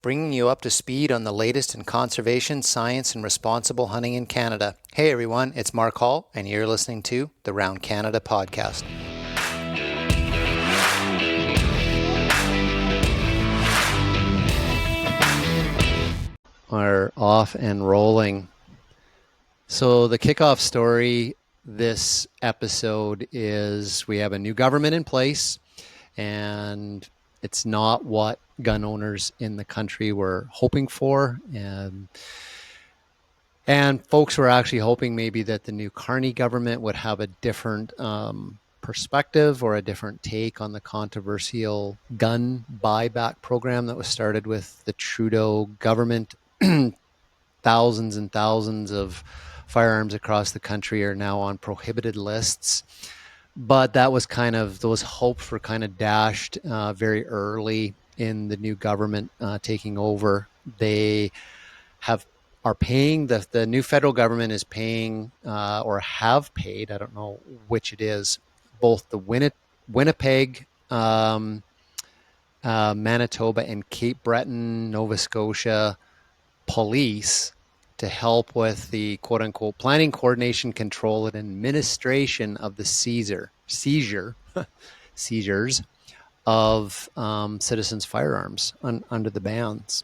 bringing you up to speed on the latest in conservation, science, and responsible hunting in Canada. Hey everyone, it's Mark Hall, and you're listening to the Round Canada podcast. Are off and rolling. So the kickoff story this episode is we have a new government in place, and it's not what gun owners in the country were hoping for. And folks were actually hoping maybe that the new Carney government would have a different perspective or a different take on the controversial gun buyback program that was started with the Trudeau government. Thousands and thousands of firearms across the country are now on prohibited lists. But that was those hopes were kind of dashed very early in the new government taking over. They are paying, the new federal government is paying or have paid, I don't know which it is, both the Winnipeg, Manitoba, and Cape Breton, Nova Scotia police to help with the quote-unquote planning, coordination, control, and administration of the seizures of citizens' firearms under the bans.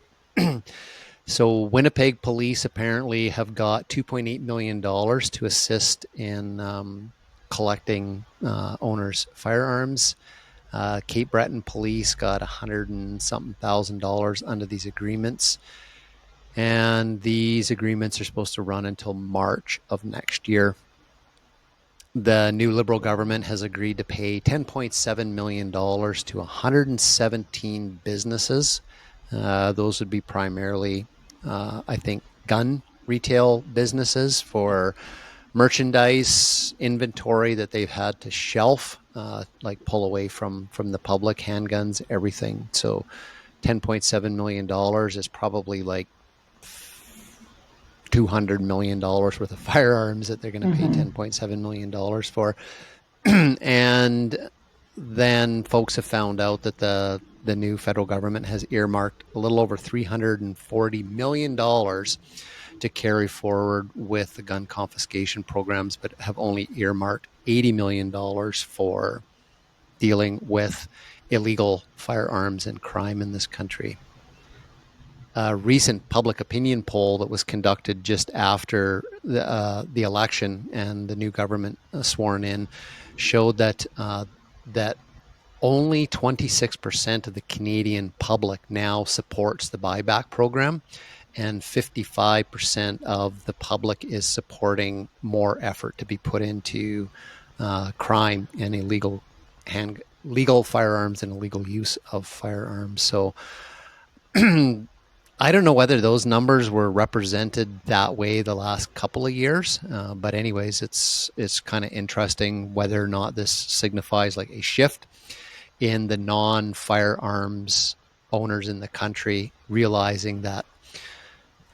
So Winnipeg police apparently have got $2.8 million to assist in collecting owners' firearms. Cape Breton police got $100 and something thousand under these agreements. And these agreements are supposed to run until March of next year. The new Liberal government has agreed to pay $10.7 million to 117 businesses. Those would be primarily, I think, gun retail businesses for merchandise inventory that they've had to shelf, like pull away from the public, handguns, everything. So $10.7 million is probably like $200 million worth of firearms that they're going to pay $10.7 million for. And then folks have found out that the new federal government has earmarked a little over $340 million to carry forward with the gun confiscation programs, but have only earmarked $80 million for dealing with illegal firearms and crime in this country. A recent public opinion poll that was conducted just after the election and the new government sworn in showed that that only 26% of the Canadian public now supports the buyback program, and 55% of the public is supporting more effort to be put into crime and legal firearms and illegal use of firearms. So I don't know whether those numbers were represented that way the last couple of years, but anyways, it's kind of interesting whether or not this signifies like a shift in the non-firearms owners in the country realizing that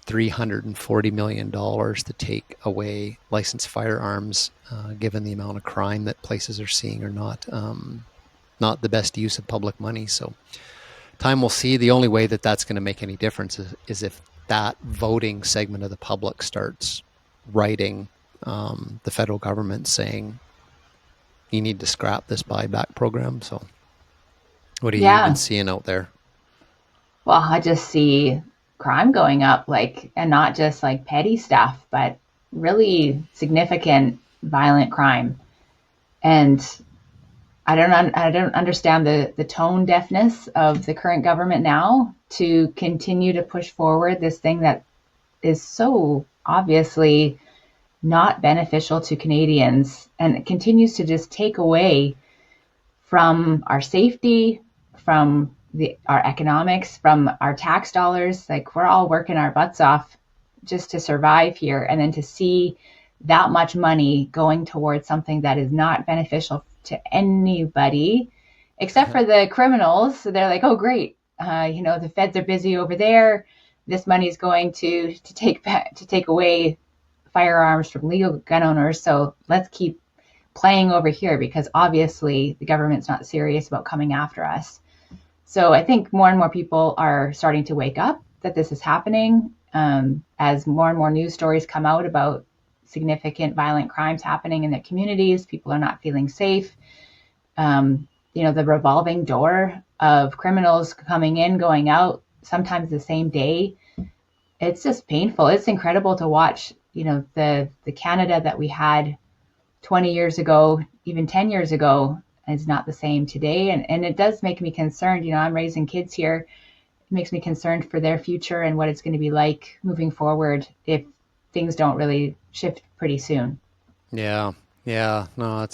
$340 million to take away licensed firearms, given the amount of crime that places are seeing, are not the best use of public money. So time will see. The only way that that's going to make any difference is if that voting segment of the public starts writing the federal government saying you need to scrap this buyback program. So what are you even seeing out there? Well, I just see crime going up, and not just like petty stuff, but really significant violent crime. And I don't understand the tone deafness of the current government now to continue to push forward this thing that is so obviously not beneficial to Canadians, and it continues to just take away from our safety, from our economics, from our tax dollars. Like, we're all working our butts off just to survive here, and then to see that much money going towards something that is not beneficial to anybody except for the criminals. So they're like, oh great, the feds are busy over there, this money is going to take away firearms from legal gun owners, so let's keep playing over here because obviously the government's not serious about coming after us. So I think more and more people are starting to wake up that this is happening. As more and more news stories come out about significant violent crimes happening in their communities, people are not feeling safe. The revolving door of criminals coming in, going out, sometimes the same day. It's just painful. It's incredible to watch, the Canada that we had 20 years ago, even 10 years ago, is not the same today. And it does make me concerned. I'm raising kids here. It makes me concerned for their future and what it's going to be like moving forward if things don't really shift pretty soon. Yeah, yeah, no,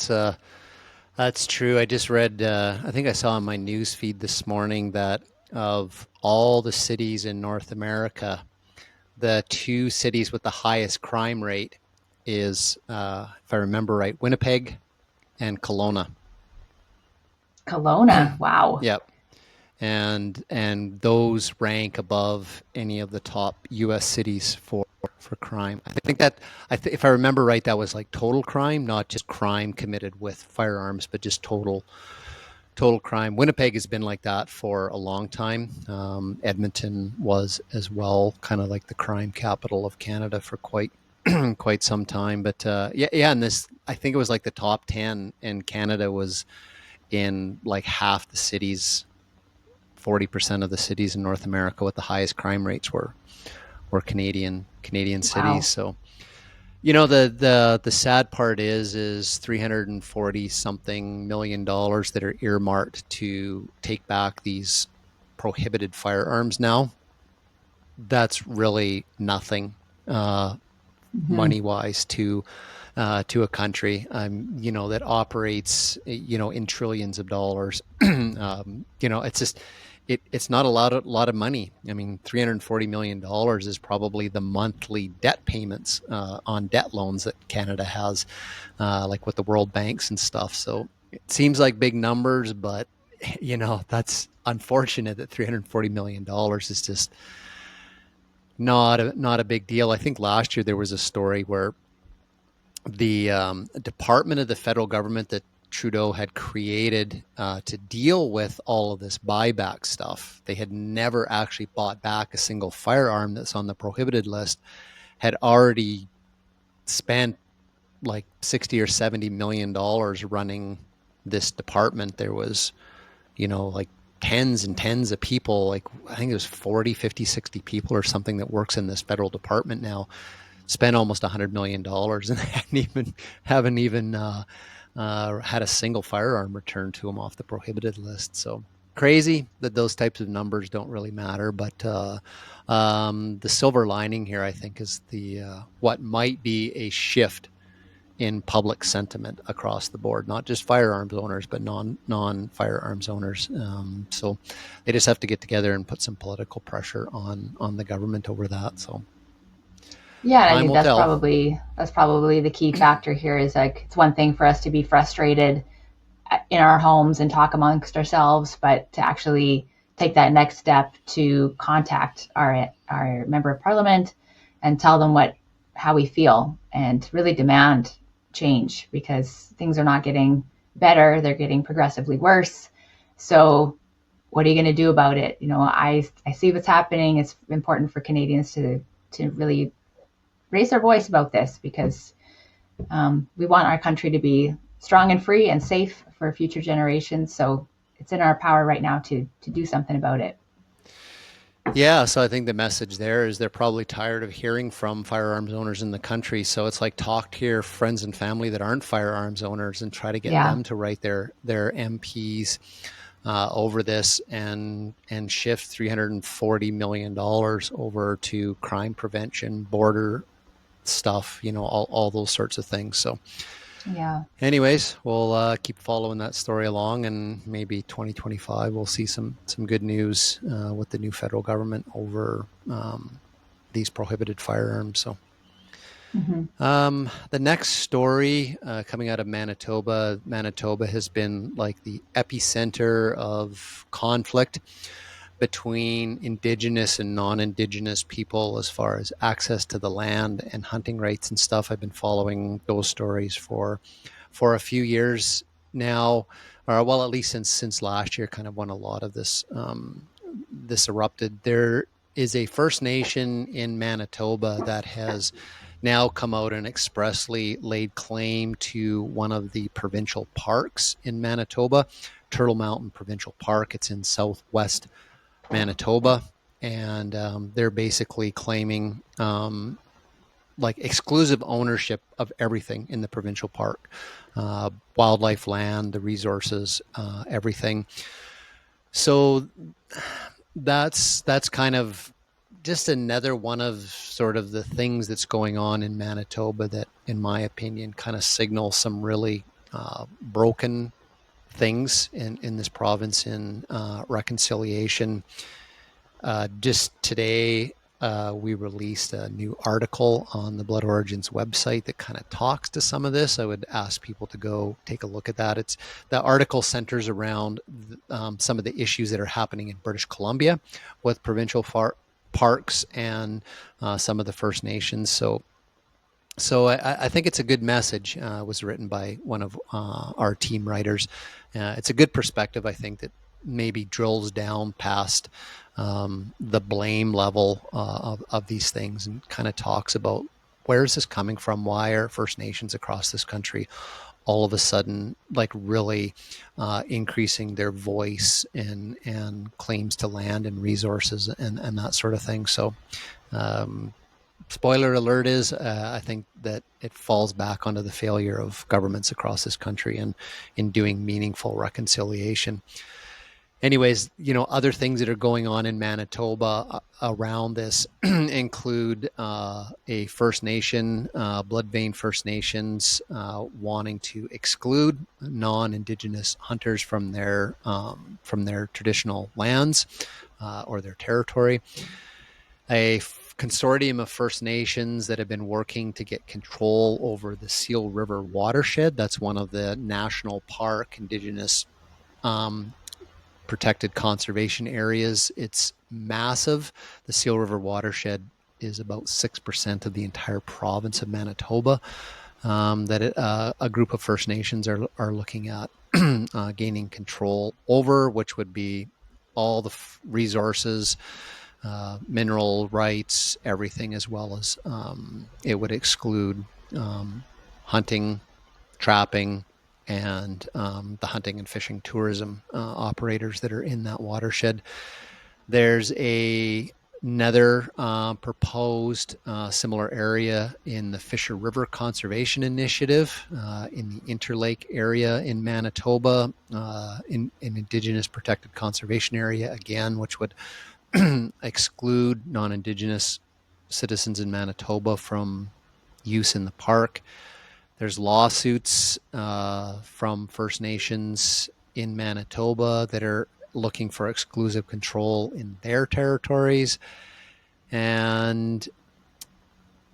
that's true. I just read, I think I saw on my news feed this morning that of all the cities in North America, the two cities with the highest crime rate is, if I remember right, Winnipeg and Kelowna. Kelowna, wow. Yep. And those rank above any of the top U.S. cities for crime. I think that if I remember right, that was like total crime, not just crime committed with firearms, but just total crime. Winnipeg has been like that for a long time. Edmonton was as well, kind of like the crime capital of Canada for quite some time. But yeah, and this I think it was like the top 10, and Canada was in like half the cities. 40% of the cities in North America with the highest crime rates were Canadian cities. Wow. So the sad part is 340 something $1 million that are earmarked to take back these prohibited firearms now. That's really nothing Mm-hmm. money wise to a country that operates in trillions of dollars. It's just it's not a lot of money. I mean, $340 million is probably the monthly debt payments on debt loans that Canada has, like with the World Banks and stuff. So it seems like big numbers, but that's unfortunate that $340 million is just not a big deal. I think last year there was a story where the department of the federal government that Trudeau had created to deal with all of this buyback stuff, they had never actually bought back a single firearm that's on the prohibited list, had already spent like 60 or 70 million dollars running this department. There was, like tens and tens of people, like I think it was 40, 50, 60 people or something that works in this federal department now, spent almost $100 million and haven't even had a single firearm returned to them off the prohibited list. So crazy that those types of numbers don't really matter. But the silver lining here, I think, is the what might be a shift in public sentiment across the board, not just firearms owners, but non firearms owners. So they just have to get together and put some political pressure on the government over that. So Yeah, and I time think will tell. that's probably the key factor here is like it's one thing for us to be frustrated in our homes and talk amongst ourselves, but to actually take that next step to contact our member of parliament and tell them how we feel and really demand change because things are not getting better, they're getting progressively worse. So what are you going to do about it? I see what's happening. It's important for Canadians to really raise their voice about this because we want our country to be strong and free and safe for future generations. So it's in our power right now to do something about it. Yeah, so I think the message there is they're probably tired of hearing from firearms owners in the country. So it's like talk to your friends and family that aren't firearms owners and try to get Yeah. them to write their MPs over this and shift $340 million over to crime prevention, border stuff, all those sorts of things. So Yeah. anyways, we'll keep following that story along, and maybe 2025 we'll see some good news with the new federal government over these prohibited firearms. So Hmm. the next story coming out of Manitoba. Manitoba has been like the epicenter of conflict between Indigenous and non-Indigenous people as far as access to the land and hunting rights and stuff. I've been following those stories for a few years now. or well, at least since last year, kind of when a lot of this erupted. There is a First Nation in Manitoba that has now come out and expressly laid claim to one of the provincial parks in Manitoba, Turtle Mountain Provincial Park. It's in southwest Manitoba, and they're basically claiming like exclusive ownership of everything in the provincial park, wildlife, land, the resources, everything. So that's kind of just another one of sort of the things that's going on in Manitoba that, in my opinion, kind of signals some really broken things in this province in reconciliation. Just today, we released a new article on the Blood Origins website that kind of talks to some of this. I would ask people to go take a look at that. The article centers around some of the issues that are happening in British Columbia with provincial parks and some of the First Nations. So I think it's a good message. It was written by one of our team writers. It's a good perspective, I think, that maybe drills down past the blame level of these things and kind of talks about where is this coming from? Why are First Nations across this country all of a sudden like really increasing their voice and claims to land and resources and that sort of thing? So spoiler alert is I think that it falls back onto the failure of governments across this country and in doing meaningful reconciliation. Anyways, other things that are going on in Manitoba around this include a First Nation, Blood Vein First Nations, wanting to exclude non-Indigenous hunters from their traditional lands or their territory. A consortium of First Nations that have been working to get control over the Seal River watershed. That's one of the national park Indigenous protected conservation areas. It's massive. The Seal River watershed is about 6% of the entire province of Manitoba. A group of First Nations are looking at gaining control over, which would be all the resources, mineral rights, everything, as well as it would exclude hunting, trapping, and the hunting and fishing tourism operators that are in that watershed. There's another proposed similar area in the Fisher River Conservation Initiative in the Interlake area in Manitoba, in an Indigenous protected conservation area, again, which would exclude non-Indigenous citizens in Manitoba from use in the park. There's lawsuits from First Nations in Manitoba that are looking for exclusive control in their territories, and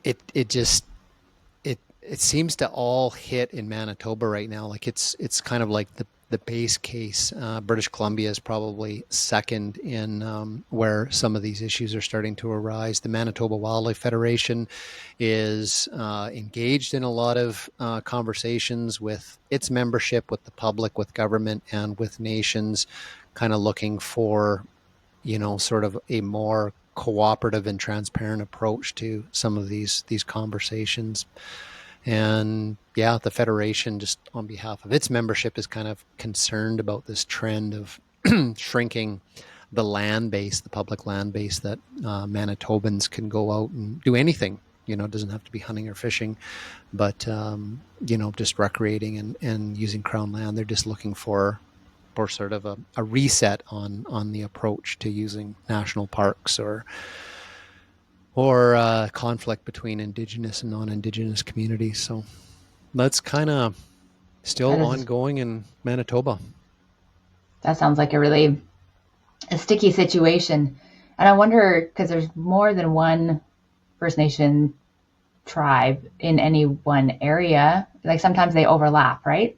it seems to all hit in Manitoba right now. Like it's kind of like the base case. British Columbia is probably second in where some of these issues are starting to arise. The Manitoba Wildlife Federation is engaged in a lot of conversations with its membership, with the public, with government, and with nations, kind of looking for, sort of a more cooperative and transparent approach to some of these conversations. And yeah, the Federation, just on behalf of its membership, is kind of concerned about this trend of shrinking the land base, the public land base that Manitobans can go out and do anything. It doesn't have to be hunting or fishing, but, just recreating and using Crown land. They're just looking for sort of a reset on the approach to using national parks or conflict between Indigenous and non-Indigenous communities. So that's kind of still ongoing in Manitoba. That sounds like a sticky situation. And I wonder, because there's more than one First Nation tribe in any one area, like sometimes they overlap, right?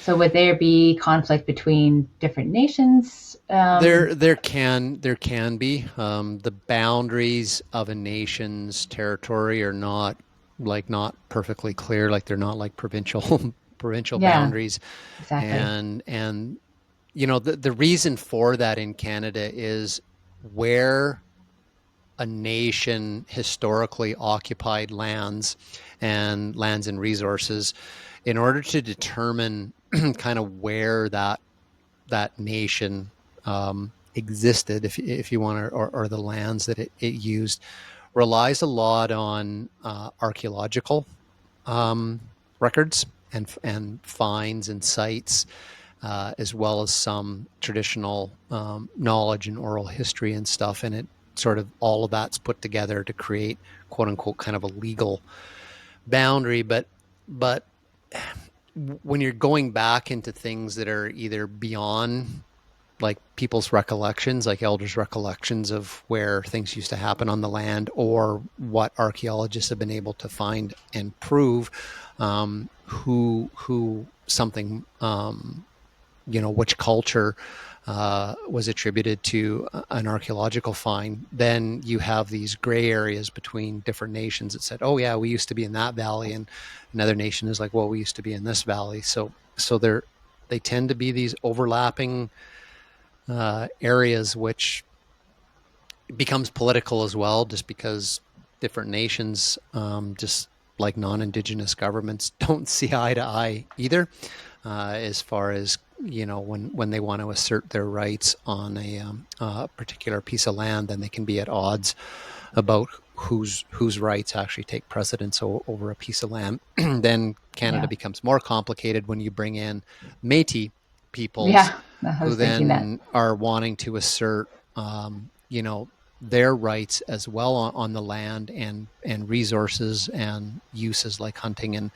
So would there be conflict between different nations? There can be. The boundaries of a nation's territory are not perfectly clear. Like they're not like provincial provincial Yeah, boundaries. exactly. And the reason for that in Canada is where a nation historically occupied lands and resources in order to determine kind of where that nation existed, if you want to, or the lands that it used, relies a lot on archaeological records and finds and sites, as well as some traditional knowledge and oral history and stuff. And it sort of all of that's put together to create quote unquote kind of a legal boundary. But when you're going back into things that are either beyond like people's recollections, like elders' recollections of where things used to happen on the land, or what archaeologists have been able to find and prove, who something, which culture was attributed to an archaeological find, then you have these gray areas between different nations that said, oh yeah, we used to be in that valley, and another nation is like, well, we used to be in this valley. So they tend to be these overlapping areas, which becomes political as well, just because different nations, just like non-Indigenous governments, don't see eye to eye either, as far as when they want to assert their rights on a particular piece of land, then they can be at odds about whose rights actually take precedence over a piece of land. Then Canada Yeah. becomes more complicated when you bring in Métis peoples, Yeah. I who was thinking that. then are wanting to assert, their rights as well on the land and resources and uses like hunting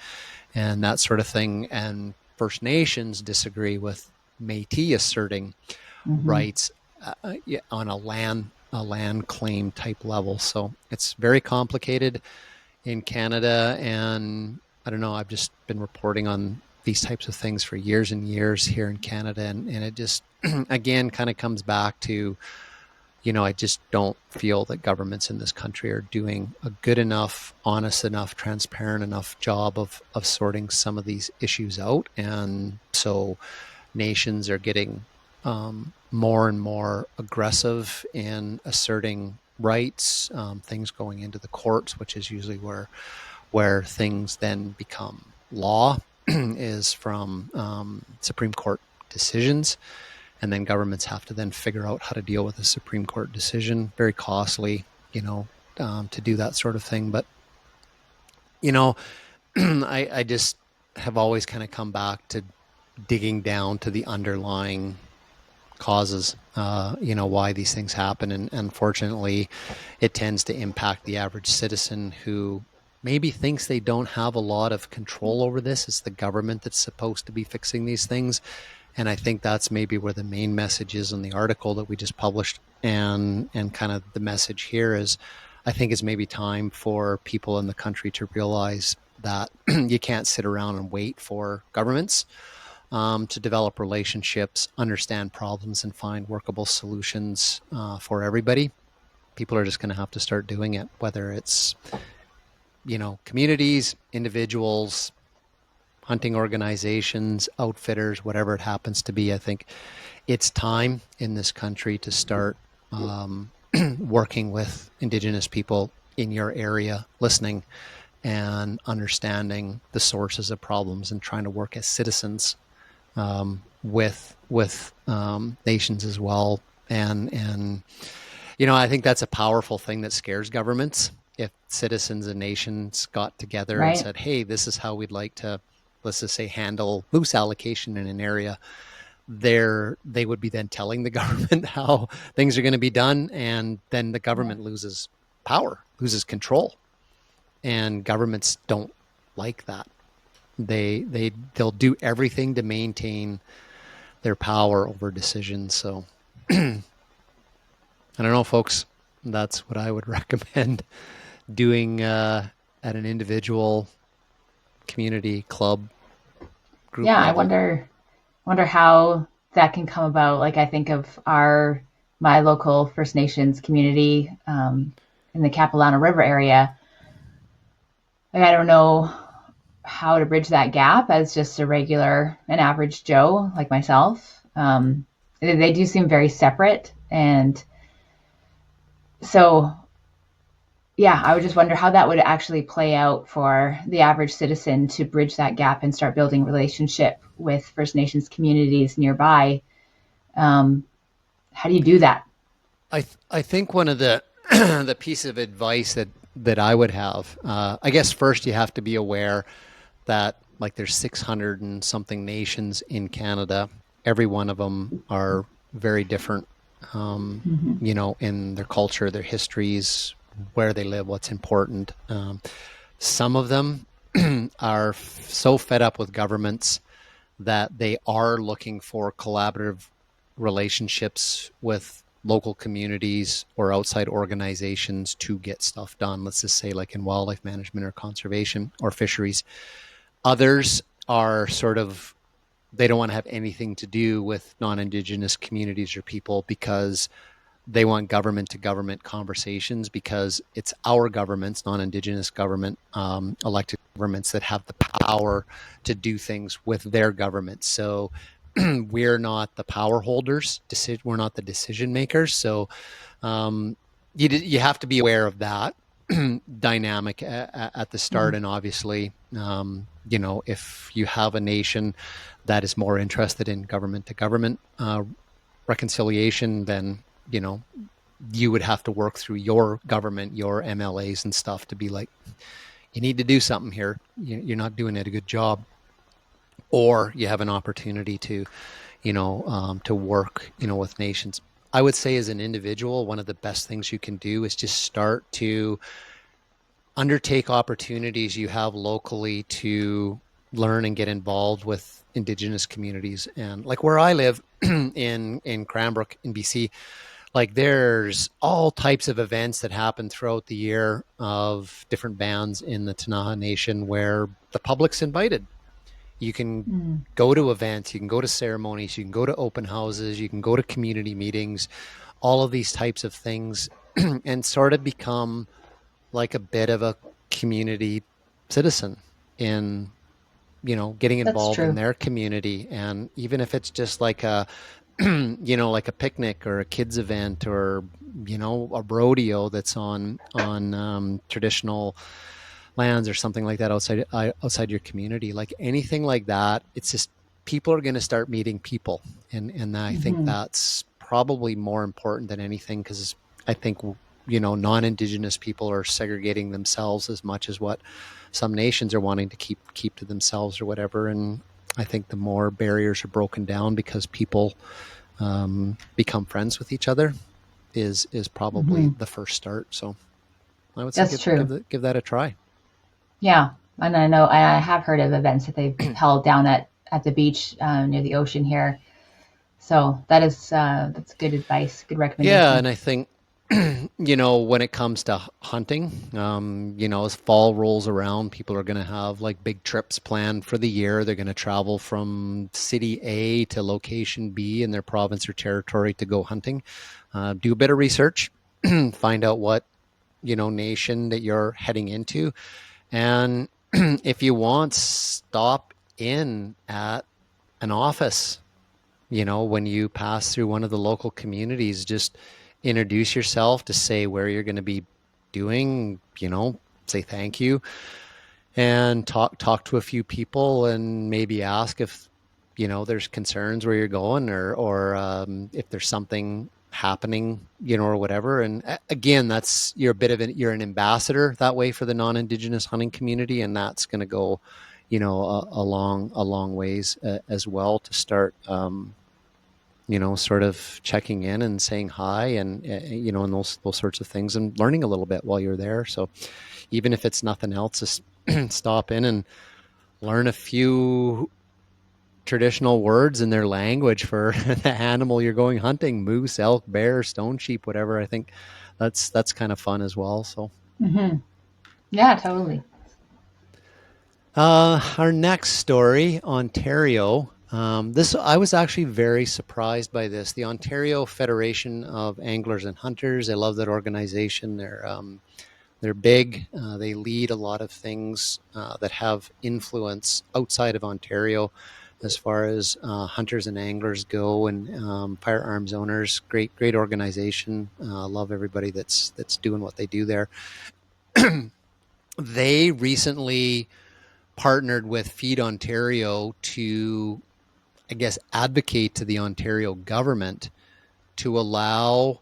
and that sort of thing. And First Nations disagree with Métis asserting Hmm. rights on a land claim type level. So it's very complicated in Canada, and I don't know. I've just been reporting on these types of things for years and years here in Canada, and it just again kind of comes back to, I just don't feel that governments in this country are doing a good enough, honest enough, transparent enough job of sorting some of these issues out. And so nations are getting more and more aggressive in asserting rights, things going into the courts, which is usually where things then become law, is from Supreme Court decisions. And then governments have to then figure out how to deal with a Supreme Court decision. Very costly, to do that sort of thing. But, I just have always kind of come back to digging down to the underlying causes, why these things happen. And unfortunately, it tends to impact the average citizen who maybe thinks they don't have a lot of control over this. It's the government that's supposed to be fixing these things. And I think that's maybe where the main message is in the article that we just published. And kind of the message here is, I think it's maybe time for people in the country to realize that you can't sit around and wait for governments to develop relationships, understand problems, and find workable solutions for everybody. People are just going to have to start doing it, whether it's, communities, individuals, hunting organizations, outfitters, whatever it happens to be. I think it's time in this country to start working with Indigenous people in your area, listening and understanding the sources of problems, and trying to work as citizens with nations as well. And I think that's a powerful thing that scares governments. If citizens and nations got together and Right. said, hey, this is how we'd like to, let's just say, handle loose allocation in an area, they would be then telling the government how things are going to be done. And then the Yeah. government loses power, loses control. And governments don't like that. They'll do everything to maintain their power over decisions. So I don't know, folks. That's what I would recommend doing at an individual, community, club, group Yeah. I level. wonder how that can come about. Like I think of my local First Nations community in the Capilano River area. Like I don't know how to bridge that gap as just an average Joe like myself. They do seem very separate. And so, yeah, I would just wonder how that would actually play out for the average citizen to bridge that gap and start building relationship with First Nations communities nearby. How do you do that? I think one of the the piece of advice that I would have, I guess first you have to be aware that like there's 600 and something nations in Canada. Every one of them are very different, Mm-hmm. in their culture, their histories, where they live, what's important. Some of them are so fed up with governments that they are looking for collaborative relationships with local communities or outside organizations to get stuff done. Let's just say, like in wildlife management or conservation or fisheries. Others are sort of, they don't want to have anything to do with non-Indigenous communities or people because they want government to government conversations because it's our governments, non-Indigenous government, elected governments that have the power to do things with their government. So we're not the power holders. We're not the decision makers. So you have to be aware of that dynamic at the start. And obviously, if you have a nation that is more interested in government to government reconciliation, then you would have to work through your government, your MLAs and stuff to be like, you need to do something here. You're not doing it a good job. Or you have an opportunity to, to work, with nations. I would say as an individual, one of the best things you can do is just start to undertake opportunities you have locally to learn and get involved with Indigenous communities. And like where I live in Cranbrook in BC, like there's all types of events that happen throughout the year of different bands in the Tanaha Nation where the public's invited. You can Mm. go to events, you can go to ceremonies, you can go to open houses, you can go to community meetings, all of these types of things, and sort of become like a bit of a community citizen in, getting That's involved in true. their community. And even if it's just like a, like a picnic or a kids event or, a rodeo that's on traditional lands or something like that outside your community, like anything like that, it's just people are going to start meeting people, and I think Hmm. that's probably more important than anything because I think non-Indigenous people are segregating themselves as much as what some nations are wanting to keep to themselves or whatever. And I think the more barriers are broken down because people become friends with each other is probably Hmm. the first start. So I would say That's give true. give that a try. Yeah, and I have heard of events that they've held down at the beach near the ocean here. So that's good advice, good Yeah, recommendation. and I think when it comes to hunting, as fall rolls around, people are going to have like big trips planned for the year. They're going to travel from city A to location B in their province or territory to go hunting. Do a bit of research, find out what nation that you're heading into, and if you want, stop in at an office when you pass through one of the local communities, just introduce yourself to say where you're going to be doing, say thank you and talk to a few people and maybe ask if, there's concerns where you're going or if there's something happening, or whatever. And again, you're a bit of you're an ambassador that way for the non-Indigenous hunting community. And that's going to go, a long ways as well to start, sort of checking in and saying hi and and those sorts of things and learning a little bit while you're there. So even if it's nothing else, just stop in and learn a few traditional words in their language for the animal you're going hunting: moose, elk, bear, stone sheep, whatever. I think that's kind of fun as well. So Hmm. Yeah, totally. our next story, Ontario. This I was actually very surprised by this. The Ontario Federation of Anglers and Hunters. I love that organization. They're They're big. They lead a lot of things that have influence outside of Ontario, as far as hunters and anglers go, and firearms owners. Great organization. Love everybody that's doing what they do there. They recently partnered with Feed Ontario to, I guess, advocate to the Ontario government to allow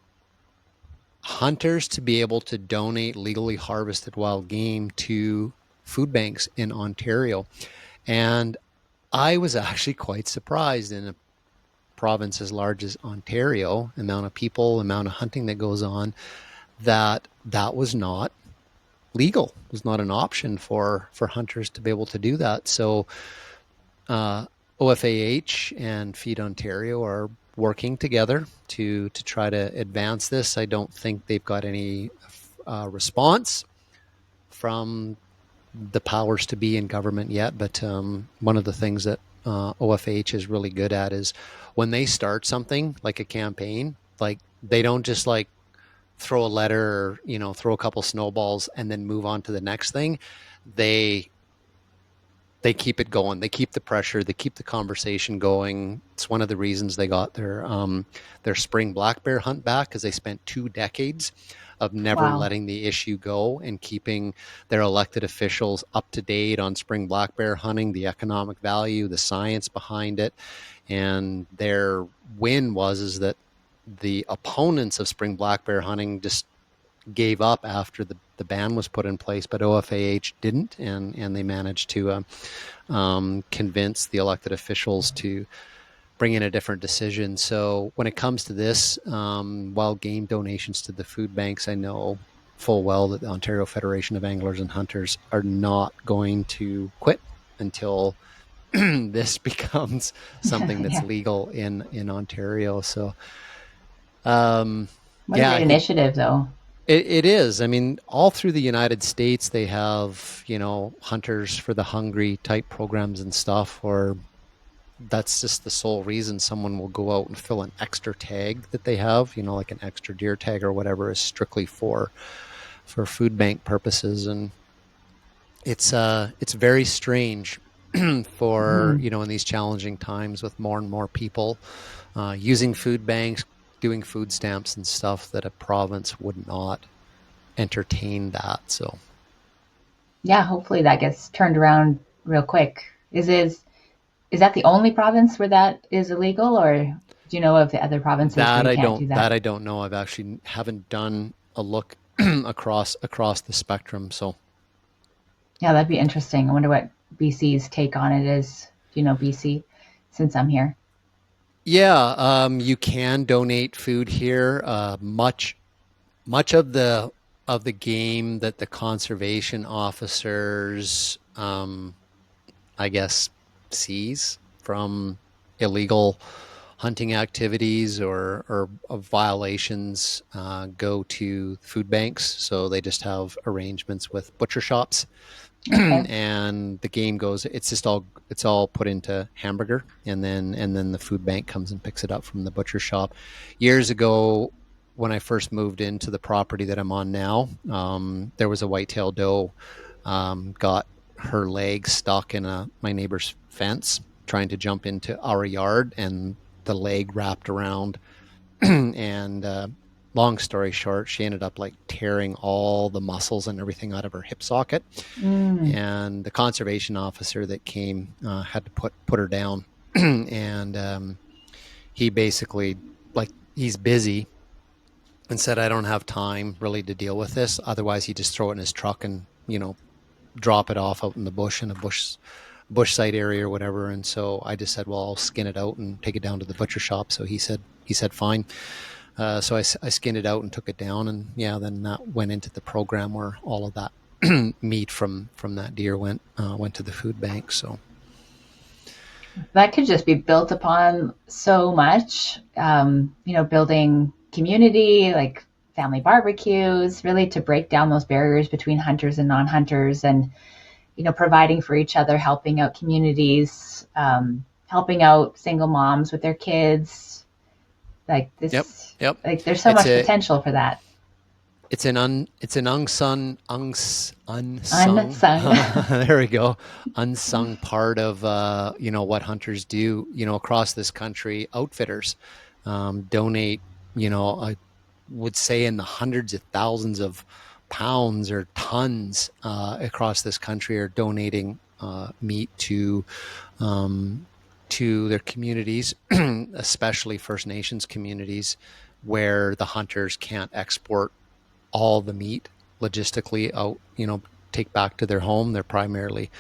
hunters to be able to donate legally harvested wild game to food banks in Ontario. And I was actually quite surprised in a province as large as Ontario, amount of people, amount of hunting that goes on, that was not legal. It was not an option for hunters to be able to do that. So OFAH and Feed Ontario are working together to try to advance this. I don't think they've got any response from the powers to be in government yet, but one of the things that OFH is really good at is when they start something like a campaign, like they don't just like throw a letter or throw a couple snowballs and then move on to the next thing. They keep it going. They keep the pressure. They keep the conversation going. It's one of the reasons they got their spring black bear hunt back, because they spent 2 decades of never letting the issue go and keeping their elected officials up to date on spring black bear hunting, the economic value, the science behind it. And their win is that the opponents of spring black bear hunting just gave up after the ban was put in place, but OFAH didn't, and they managed to convince the elected officials to bring in a different decision. So when it comes to this, wild game donations to the food banks, I know full well that the Ontario Federation of Anglers and Hunters are not going to quit until this becomes something that's legal in Ontario. So what a great initiative, though. It is. I mean, all through the United States, they have, Hunters for the Hungry type programs and stuff, or that's just the sole reason someone will go out and fill an extra tag that they have, like an extra deer tag or whatever, is strictly for food bank purposes. And it's very strange for, in these challenging times with more and more people using food banks, doing food stamps and stuff, that a province would not entertain that. So yeah, hopefully that gets turned around real quick. Is that the only province where that is illegal, or do you know of the other provinces where you can't do that? That I don't know. I've actually haven't done a look across the spectrum. So yeah, that'd be interesting. I wonder what BC's take on it is. Do you know BC, since I'm here? Yeah, you can donate food here. Much of the game that the conservation officers, I guess, seize from illegal hunting activities or violations go to food banks. So they just have arrangements with butcher shops. Okay. And the game goes, it's all put into hamburger, and then the food bank comes and picks it up from the butcher shop. Years ago, when I first moved into the property that I'm on now, there was a white-tailed doe, got her leg stuck in my neighbor's fence trying to jump into our yard, and the leg wrapped around and long story short, she ended up like tearing all the muscles and everything out of her hip socket. And the conservation officer that came had to put her down. And he basically, like, he's busy, and said, I don't have time really to deal with this. Otherwise, he'd just throw it in his truck and, drop it off out in the bush, in a bush site area or whatever. And so I just said, well, I'll skin it out and take it down to the butcher shop. So he said fine. So I skinned it out and took it down, and then that went into the program where all of that meat from that deer went to the food bank. So that could just be built upon so much, building community, like family barbecues, really to break down those barriers between hunters and non-hunters, and providing for each other, helping out communities, helping out single moms with their kids. Like this, yep. Like there's so much potential for that. it's an unsung Unsung. there we go, unsung part of what hunters do across this country. Outfitters donate, I would say in the hundreds of thousands of pounds or tons across this country are donating meat to their communities, especially First Nations communities, where the hunters can't export all the meat logistically out, take back to their home. They're primarily,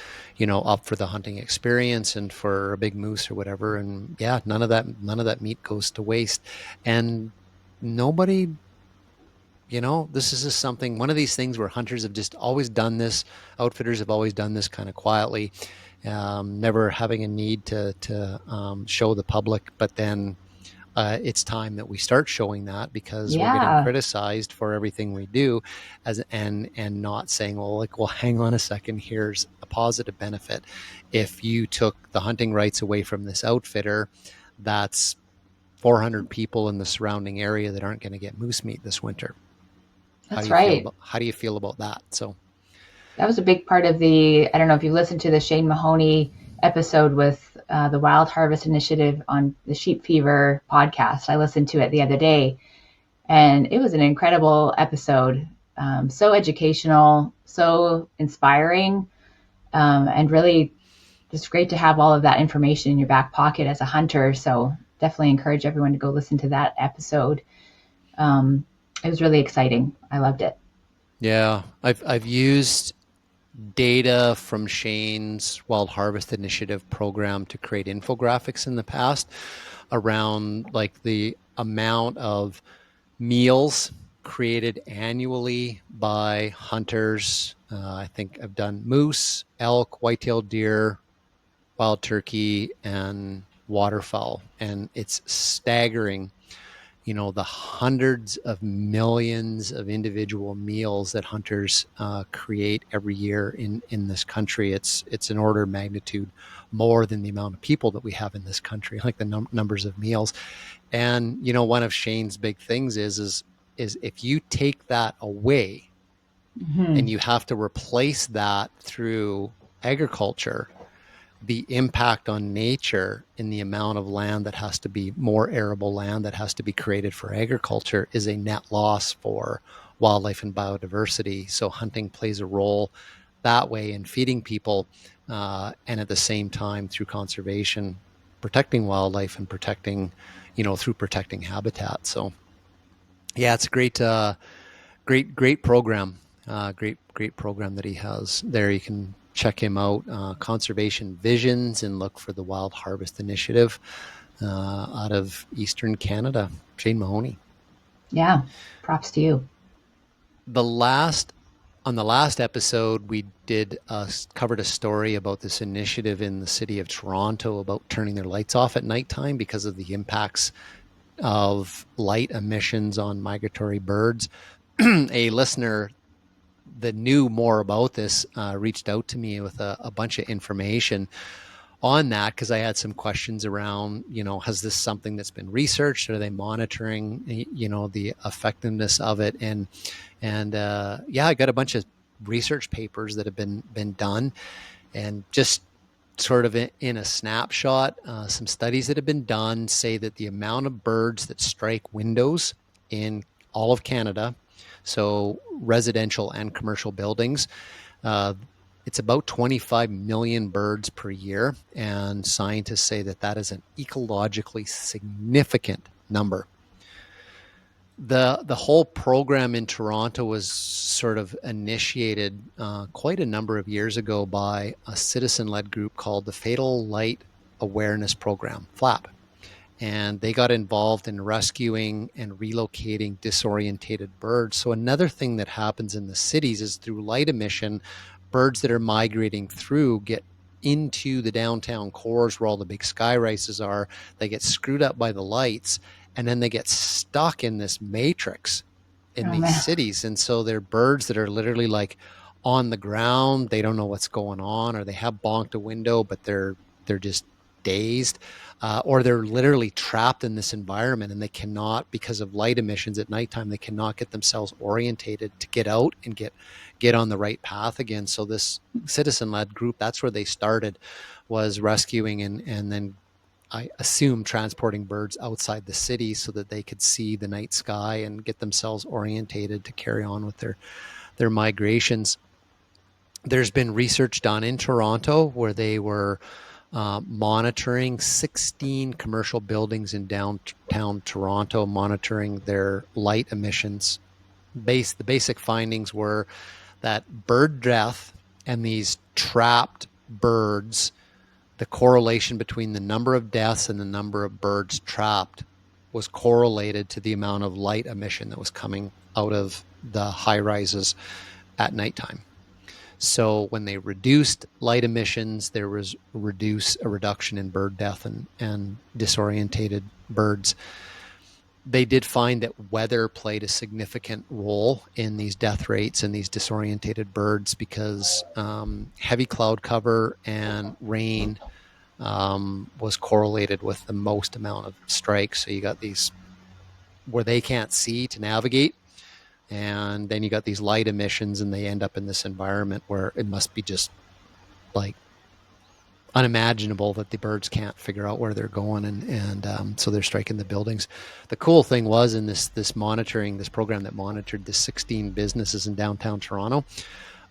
up for the hunting experience and for a big moose or whatever. And yeah, none of that meat goes to waste. And nobody, this is just something, one of these things where hunters have just always done this. Outfitters have always done this kind of quietly, never having a need to show the public. But then it's time that we start showing that, because we're getting Yeah, criticized for everything we do, and not saying, well, hang on a second, here's a positive benefit. If you took the hunting rights away from this outfitter, that's 400 people in the surrounding area that aren't going to get moose meat this winter. that's right. How do you feel about that? So That was a big part of I don't know if you listened to the Shane Mahoney episode with the Wild Harvest Initiative on the Sheep Fever podcast. I listened to it the other day, and it was an incredible episode. So educational, so inspiring, and really just great to have all of that information in your back pocket as a hunter. So definitely encourage everyone to go listen to that episode. It was really exciting. I loved it. yeah, I've used data from Shane's Wild Harvest Initiative program to create infographics in the past around like the amount of meals created annually by hunters. I think I've done moose, elk, white-tailed deer, wild turkey, and waterfowl, and it's staggering, the hundreds of millions of individual meals that hunters create every year in this country. It's an order of magnitude more than the amount of people that we have in this country, like the numbers of meals. And one of Shane's big things is if you take that away Hmm. and you have to replace that through agriculture, the impact on nature in the amount of land that has to be, more arable land that has to be created for agriculture, is a net loss for wildlife and biodiversity. So hunting plays a role that way in feeding people, and at the same time through conservation, protecting wildlife and through protecting habitat. So yeah, it's a great program. Great program that he has there. You can check him out, Conservation Visions, and look for the Wild Harvest Initiative out of Eastern Canada. Shane Mahoney. Yeah, props to you. The last On the last episode, we did covered a story about this initiative in the city of Toronto about turning their lights off at nighttime because of the impacts of light emissions on migratory birds. A listener that knew more about this reached out to me with a bunch of information on that, because I had some questions around, has this something that's been researched? Are they monitoring, the effectiveness of it? And yeah, I got a bunch of research papers that have been done, and just sort of in a snapshot, some studies that have been done say that the amount of birds that strike windows in all of Canada, so residential and commercial buildings, it's about 25 million birds per year, and scientists say that is an ecologically significant number. The whole program in Toronto was sort of initiated quite a number of years ago by a citizen-led group called the Fatal Light Awareness Program, FLAP. And they got involved in rescuing and relocating disorientated birds. So another thing that happens in the cities is through light emission, birds that are migrating through get into the downtown cores where all the big sky races are. They get screwed up by the lights, and then they get stuck in this matrix in Oh these man. cities. And so they're birds that are literally like on the ground. They don't know what's going on, or they have bonked a window, but they're just dazed, or they're literally trapped in this environment, and they cannot, because of light emissions at nighttime, they cannot get themselves orientated to get out and get on the right path again. So this citizen-led group, that's where they started, was rescuing and then I assume transporting birds outside the city so that they could see the night sky and get themselves orientated to carry on with their migrations. There's been research done in Toronto where they were monitoring 16 commercial buildings in downtown Toronto, monitoring their light emissions. The basic findings were that bird death and these trapped birds, the correlation between the number of deaths and the number of birds trapped was correlated to the amount of light emission that was coming out of the high rises at nighttime. So when they reduced light emissions, there was a reduction in bird death and disorientated birds. They did find that weather played a significant role in these death rates and these disorientated birds because heavy cloud cover and rain was correlated with the most amount of strikes. So you got these where they can't see to navigate, and then you got these light emissions, and they end up in this environment where it must be just like unimaginable that the birds can't figure out where they're going, and so they're striking the buildings. The cool thing was in this program that monitored the 16 businesses in downtown Toronto,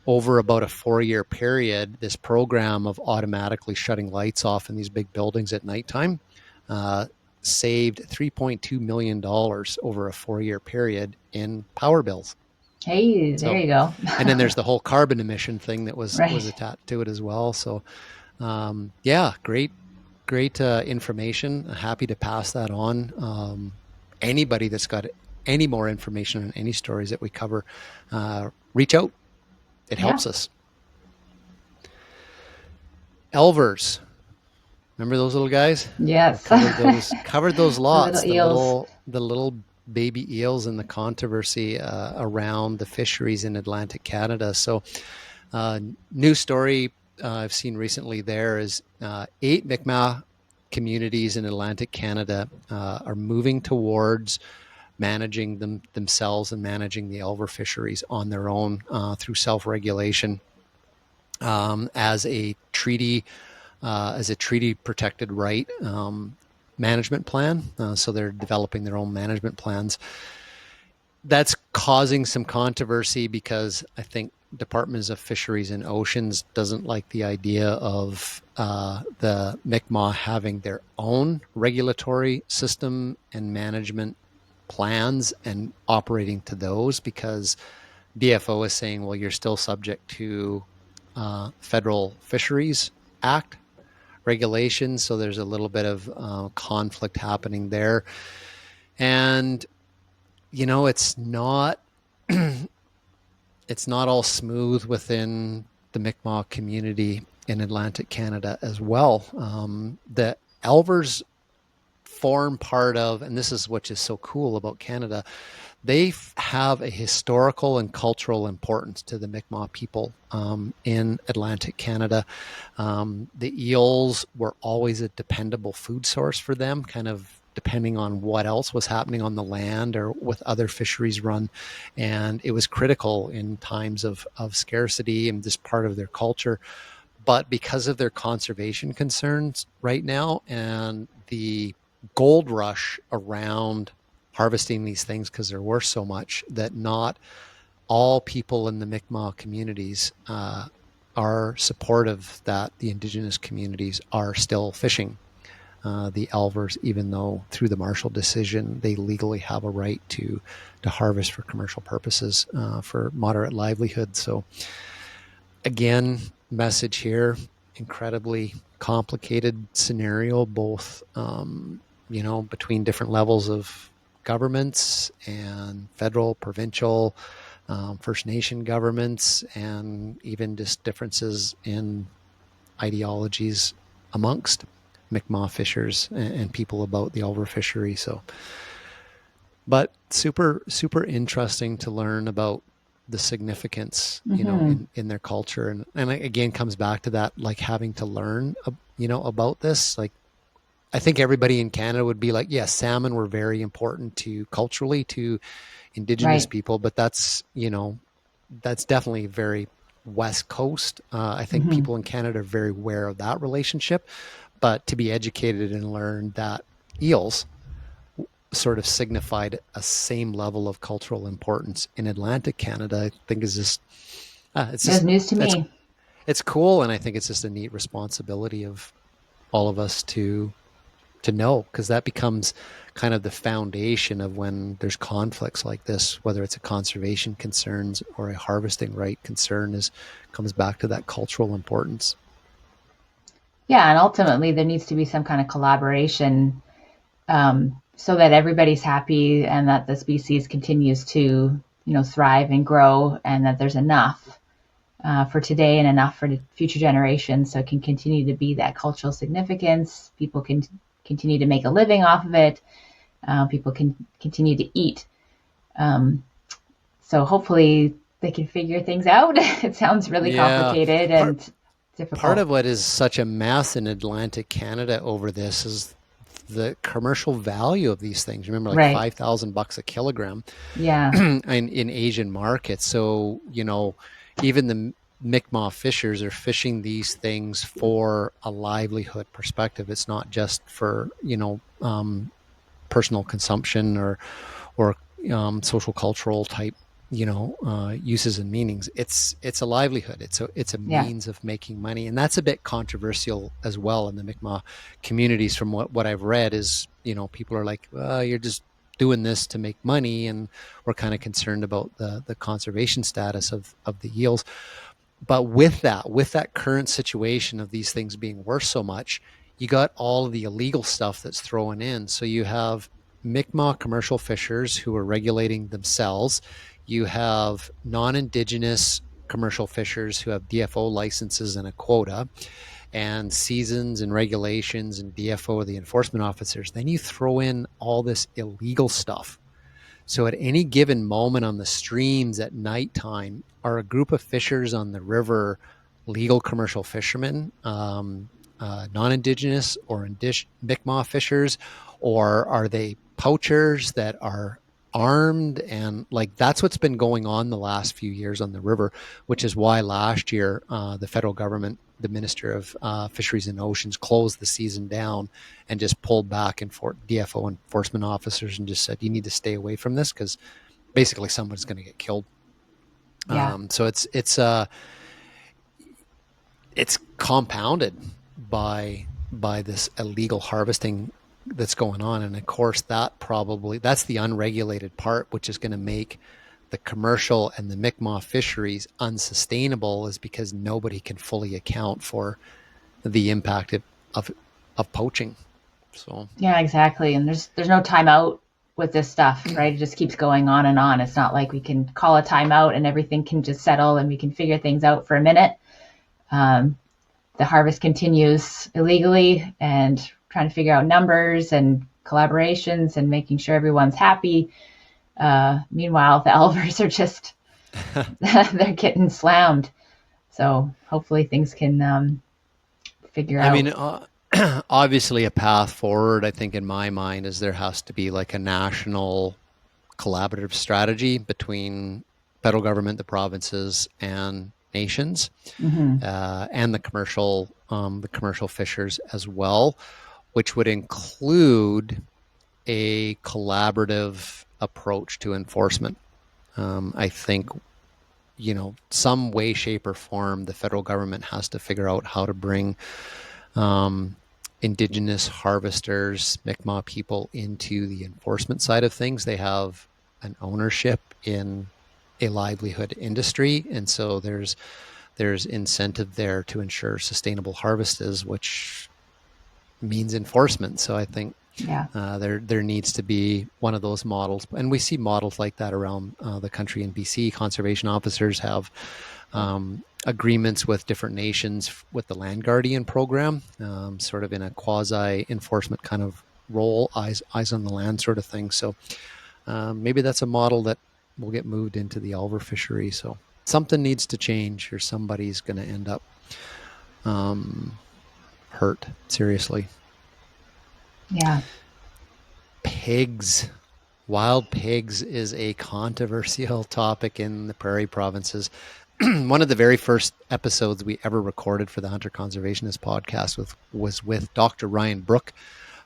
over about a 4-year period, this program of automatically shutting lights off in these big buildings at nighttime saved $3.2 million over a 4-year period in power bills. Hey, there you go. And then there's the whole carbon emission thing that was attached to it as well. So yeah, great information. Happy to pass that on. Anybody that's got any more information on any stories that we cover, reach out. It helps us. Elvers. Remember those little guys? Yes. Covered those lots. The little baby eels and the controversy around the fisheries in Atlantic Canada. So new story I've seen recently there is 8 Mi'kmaq communities in Atlantic Canada are moving towards managing themselves and managing the elver fisheries on their own through self-regulation as a treaty protected right management plan. So they're developing their own management plans. That's causing some controversy because I think Department of Fisheries and Oceans doesn't like the idea of the Mi'kmaq having their own regulatory system and management plans and operating to those, because DFO is saying, well, you're still subject to Federal Fisheries Act regulations. So there's a little bit of conflict happening there. And, it's not all smooth within the Mi'kmaq community in Atlantic Canada as well. The elvers form part of, and this is what is so cool about Canada, they have a historical and cultural importance to the Mi'kmaq people in Atlantic Canada. The eels were always a dependable food source for them, kind of depending on what else was happening on the land or with other fisheries run. And it was critical in times of scarcity and just part of their culture. But because of their conservation concerns right now and the gold rush around harvesting these things, because they're worth so much, that not all people in the Mi'kmaq communities are supportive that the Indigenous communities are still fishing the elvers, even though through the Marshall decision they legally have a right to harvest for commercial purposes for moderate livelihood. So again, message here, incredibly complicated scenario, both between different levels of governments and federal, provincial, First Nation governments, and even just differences in ideologies amongst Mi'kmaq fishers and people about the elver fishery. So, but super, super interesting to learn about the significance, in their culture. And again, comes back to that, like having to learn, about this, like I think everybody in Canada would be like, yes, salmon were very important to culturally to Indigenous Right. people, but that's, that's definitely very West Coast. I think Hmm. people in Canada are very aware of that relationship, but to be educated and learn that eels sort of signified a same level of cultural importance in Atlantic Canada, I think is just, it's It was just, news to it's, me. it's cool. And I think it's just a neat responsibility of all of us to know, because that becomes kind of the foundation of when there's conflicts like this, whether it's a conservation concerns or a harvesting right concern, is comes back to that cultural importance. Yeah, and ultimately there needs to be some kind of collaboration, so that everybody's happy and that the species continues to, thrive and grow, and that there's enough for today and enough for the future generations, so it can continue to be that cultural significance. People can continue to make a living off of it. People can continue to eat. Um, so hopefully they can figure things out. It sounds really Yeah. complicated Part and part difficult. of what is such a mess in Atlantic Canada over this is the commercial value of these things. Remember, like Right. $5,000 a kilogram Yeah. in Asian markets. So, even the Mi'kmaq fishers are fishing these things for a livelihood perspective. It's not just for, personal consumption or social cultural type, uses and meanings. It's a livelihood. It's a Yeah. means of making money, and that's a bit controversial as well in the Mi'kmaq communities. From what I've read, is, people are like, well, you're just doing this to make money, and we're kind of concerned about the conservation status of the eels. But with that current situation of these things being worth so much, you got all of the illegal stuff that's thrown in. So you have Mi'kmaq commercial fishers who are regulating themselves. You have non-Indigenous commercial fishers who have DFO licenses and a quota, and seasons and regulations and DFO, the enforcement officers. Then you throw in all this illegal stuff. So at any given moment on the streams at nighttime, are a group of fishers on the river legal commercial fishermen, non-Indigenous or Mi'kmaq fishers, or are they poachers that are armed? And like, that's what's been going on the last few years on the river, which is why last year the federal government, the Minister of Fisheries and Oceans, closed the season down and just pulled back and for DFO enforcement officers and just said, you need to stay away from this, because basically someone's going to get killed. Yeah. So it's compounded by this illegal harvesting that's going on. And of course, that's the unregulated part, which is going to make the commercial and the Mi'kmaq fisheries unsustainable, is because nobody can fully account for the impact of, of poaching. So Yeah, exactly. And there's no timeout with this stuff, right? It just keeps going on and on. It's not like we can call a timeout and everything can just settle and we can figure things out for a minute. Um, the harvest continues illegally, and trying to figure out numbers and collaborations and making sure everyone's happy. Meanwhile, the elvers are just they're getting slammed. So hopefully things can figure I out. mean, obviously, a path forward, I think, in my mind, is there has to be like a national collaborative strategy between federal government, the provinces, and nations, Hmm. and the commercial fishers as well, which would include a collaborative approach to enforcement. I think, some way, shape, or form, the federal government has to figure out how to bring um, Indigenous harvesters, Mi'kmaq people, into the enforcement side of things. They have an ownership in a livelihood industry, and so there's incentive there to ensure sustainable harvests, which means enforcement. So I think Yeah. there needs to be one of those models, and we see models like that around the country. In BC, conservation officers have agreements with different nations with the Land Guardian program, sort of in a quasi enforcement kind of role, eyes on the land sort of thing. So maybe that's a model that will get moved into the elver fishery. So something needs to change, or somebody's going to end up hurt seriously. Yeah. Pigs. Wild pigs is a controversial topic in the prairie provinces. One of the very first episodes we ever recorded for the Hunter Conservationist podcast was with Dr. Ryan Brook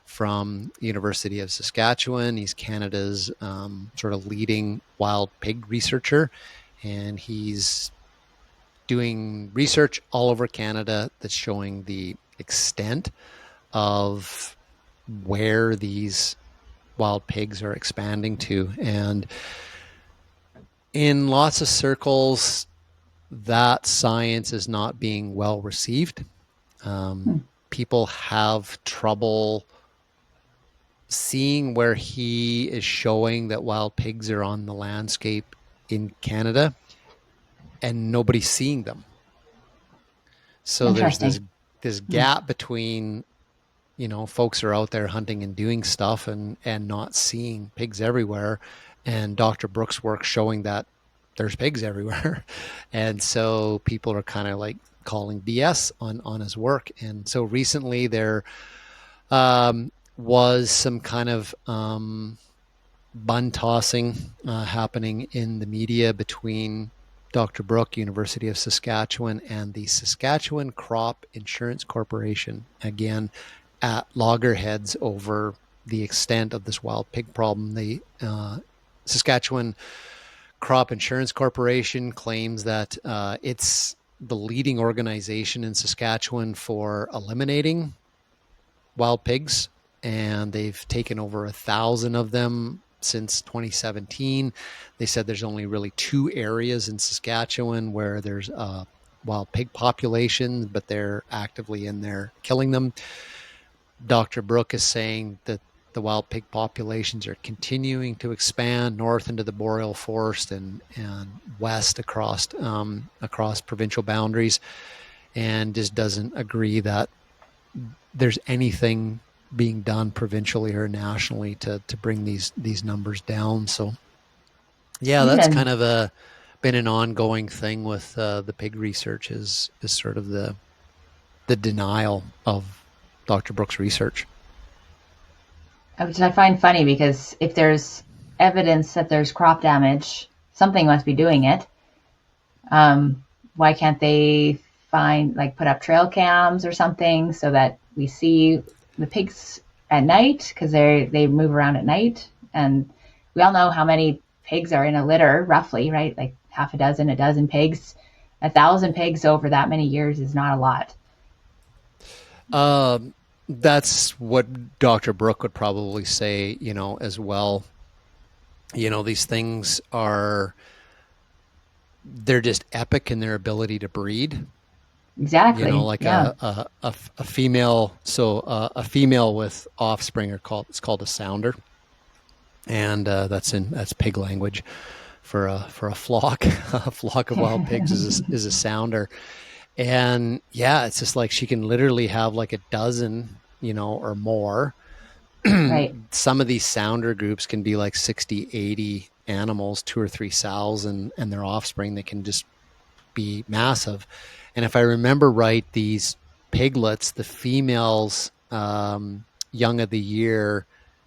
from University of Saskatchewan. He's Canada's sort of leading wild pig researcher, and he's doing research all over Canada that's showing the extent of where these wild pigs are expanding to. And in lots of circles, that science is not being well received. People have trouble seeing where he is showing that wild pigs are on the landscape in Canada and nobody's seeing them. So there's this gap between, you know, folks are out there hunting and doing stuff and not seeing pigs everywhere, and Dr. Brook's work showing that there's pigs everywhere. And so people are kind of like calling BS on his work. And so recently there was some kind of bun tossing happening in the media between Dr. Brook, University of Saskatchewan, and the Saskatchewan Crop Insurance Corporation, again at loggerheads over the extent of this wild pig problem. The Saskatchewan Crop Insurance Corporation claims that it's the leading organization in Saskatchewan for eliminating wild pigs, and they've taken over 1,000 of them since 2017. They said there's only really 2 areas in Saskatchewan where there's a wild pig population, but they're actively in there killing them. Dr. Brook is saying that the wild pig populations are continuing to expand north into the boreal forest and west across provincial boundaries, and just doesn't agree that there's anything being done provincially or nationally to bring these numbers down. So yeah, that's kind of been an ongoing thing with the pig research is sort of the denial of Dr. Brook's research. Which I find funny, because if there's evidence that there's crop damage, something must be doing it. Why can't they put up trail cams or something so that we see the pigs at night, because they move around at night, and we all know how many pigs are in a litter, roughly, right? Like half a dozen pigs. 1,000 pigs over that many years is not a lot. That's what Dr. Brook would probably say, you know, as well. You know, these things they're just epic in their ability to breed. Exactly. You know, like a female. So a female with offspring it's called a sounder, and that's pig language for a flock. A flock of wild pigs is a sounder. And yeah, it's just like she can literally have like a dozen, you know, or more. Right. Some of these sounder groups can be like 60, 80 animals, 2,000 or 3,000, and their offspring. They can just be massive. And if I remember right, these piglets, the females, young of the year,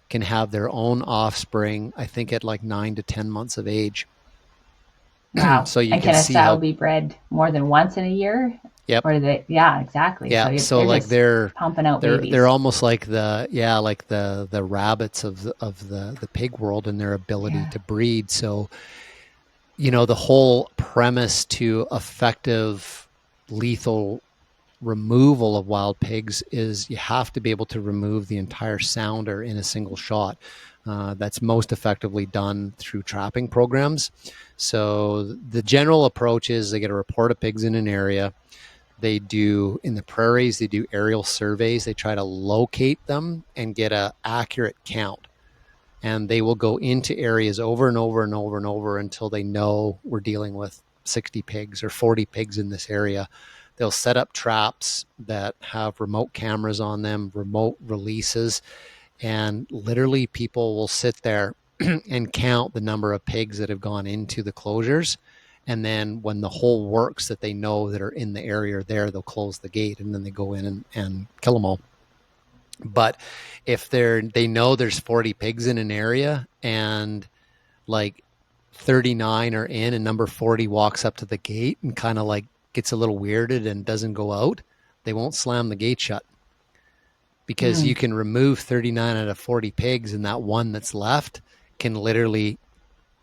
can have their own offspring, I think at like 9 to 10 months of age. Wow. So you and can a see sow be bred more than once in a year? Yep. Or yeah, exactly. Yeah. So like they're pumping out babies. They're almost like the rabbits of the pig world in their ability to breed. So, you know, the whole premise to effective lethal removal of wild pigs is you have to be able to remove the entire sounder in a single shot. That's most effectively done through trapping programs. So the general approach is they get a report of pigs in an area. They do, in the prairies, they do aerial surveys. They try to locate them and get an accurate count. And they will go into areas over and over and over and over until they know we're dealing with 60 pigs or 40 pigs in this area. They'll set up traps that have remote cameras on them, remote releases, and literally people will sit there and count the number of pigs that have gone into the closures. And then when the hole works that they know that are in the area there, they'll close the gate and then they go in and kill them all. But if they know there's 40 pigs in an area and like 39 are in and number 40 walks up to the gate and kind of like gets a little weirded and doesn't go out, they won't slam the gate shut, because you can remove 39 out of 40 pigs, and that one that's left can literally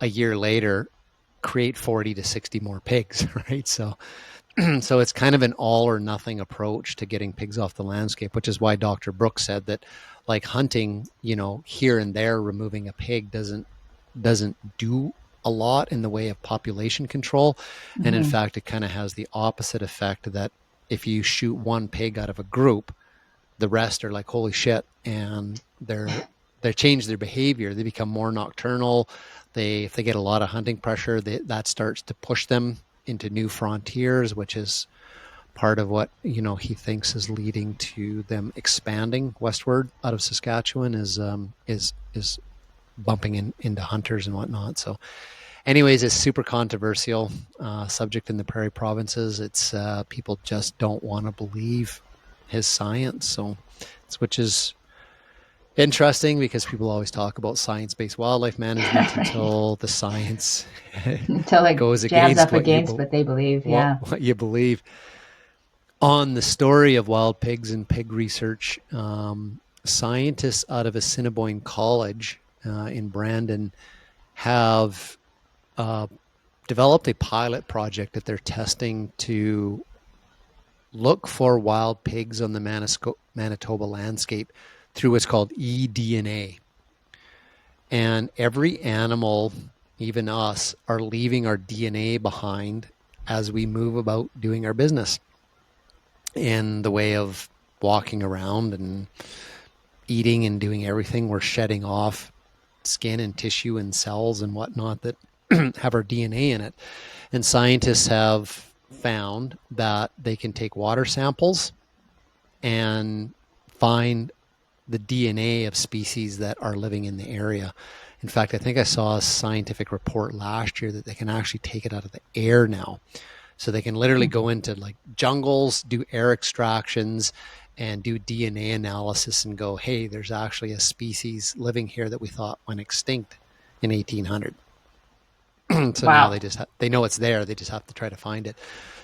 a year later create 40 to 60 more pigs, right? So it's kind of an all or nothing approach to getting pigs off the landscape, which is why Dr. Brooks said that, like, hunting, here and there, removing a pig doesn't do a lot in the way of population control. And in fact, it kind of has the opposite effect, that if you shoot one pig out of a group, the rest are like, holy shit, and they change their behavior. They become more nocturnal. If they get a lot of hunting pressure, that starts to push them into new frontiers, which is part of what he thinks is leading to them expanding westward out of Saskatchewan, is bumping into hunters and whatnot. So anyways, it's super controversial subject in the prairie provinces. It's people just don't want to believe his science. So which is interesting, because people always talk about science-based wildlife management until the science until it goes jabs up what against what they believe. what you believe. On the story of wild pigs and pig research, scientists out of Assiniboine College in Brandon have developed a pilot project that they're testing to look for wild pigs on the Manitoba landscape through what's called eDNA. And every animal, even us, are leaving our DNA behind as we move about doing our business, in the way of walking around and eating and doing everything. We're shedding off skin and tissue and cells and whatnot that have our DNA in it. And scientists have found that they can take water samples and find the DNA of species that are living in the area. In fact, I think I saw a scientific report last year that they can actually take it out of the air now. So they can literally go into like jungles, do air extractions, and do DNA analysis and go, hey, there's actually a species living here that we thought went extinct in 1800. So Wow. now they know it's there. They just have to try to find it.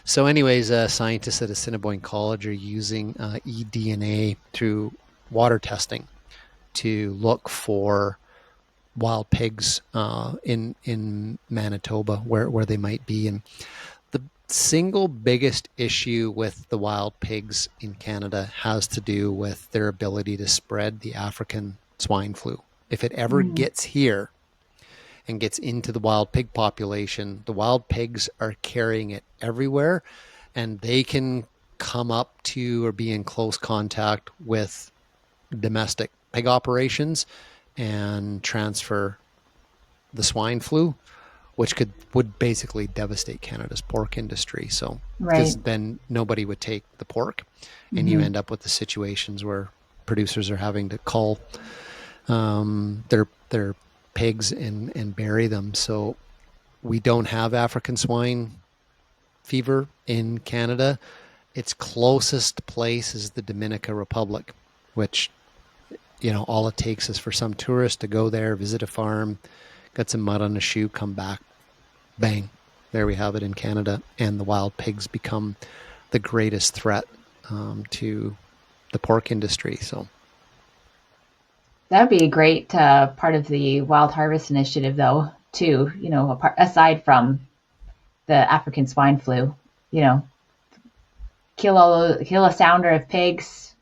So anyways, scientists at Assiniboine College are using eDNA through water testing to look for wild pigs in Manitoba, where they might be. And the single biggest issue with the wild pigs in Canada has to do with their ability to spread the African swine flu. If it ever gets here and gets into the wild pig population, the wild pigs are carrying it everywhere, and they can come up to or be in close contact with domestic pig operations and transfer the swine flu, which would basically devastate Canada's pork industry. So, because then nobody would take the pork, and you end up with the situations where producers are having to cull their pigs and bury them. So we don't have African swine fever in Canada. Its closest place is the Dominican Republic, which, all it takes is for some tourist to go there, visit a farm, get some mud on a shoe, come back, bang, there we have it in Canada. And the wild pigs become the greatest threat to the pork industry. So That would be a great part of the Wild Harvest Initiative, though, too, aside from the African swine flu, kill a sounder of pigs,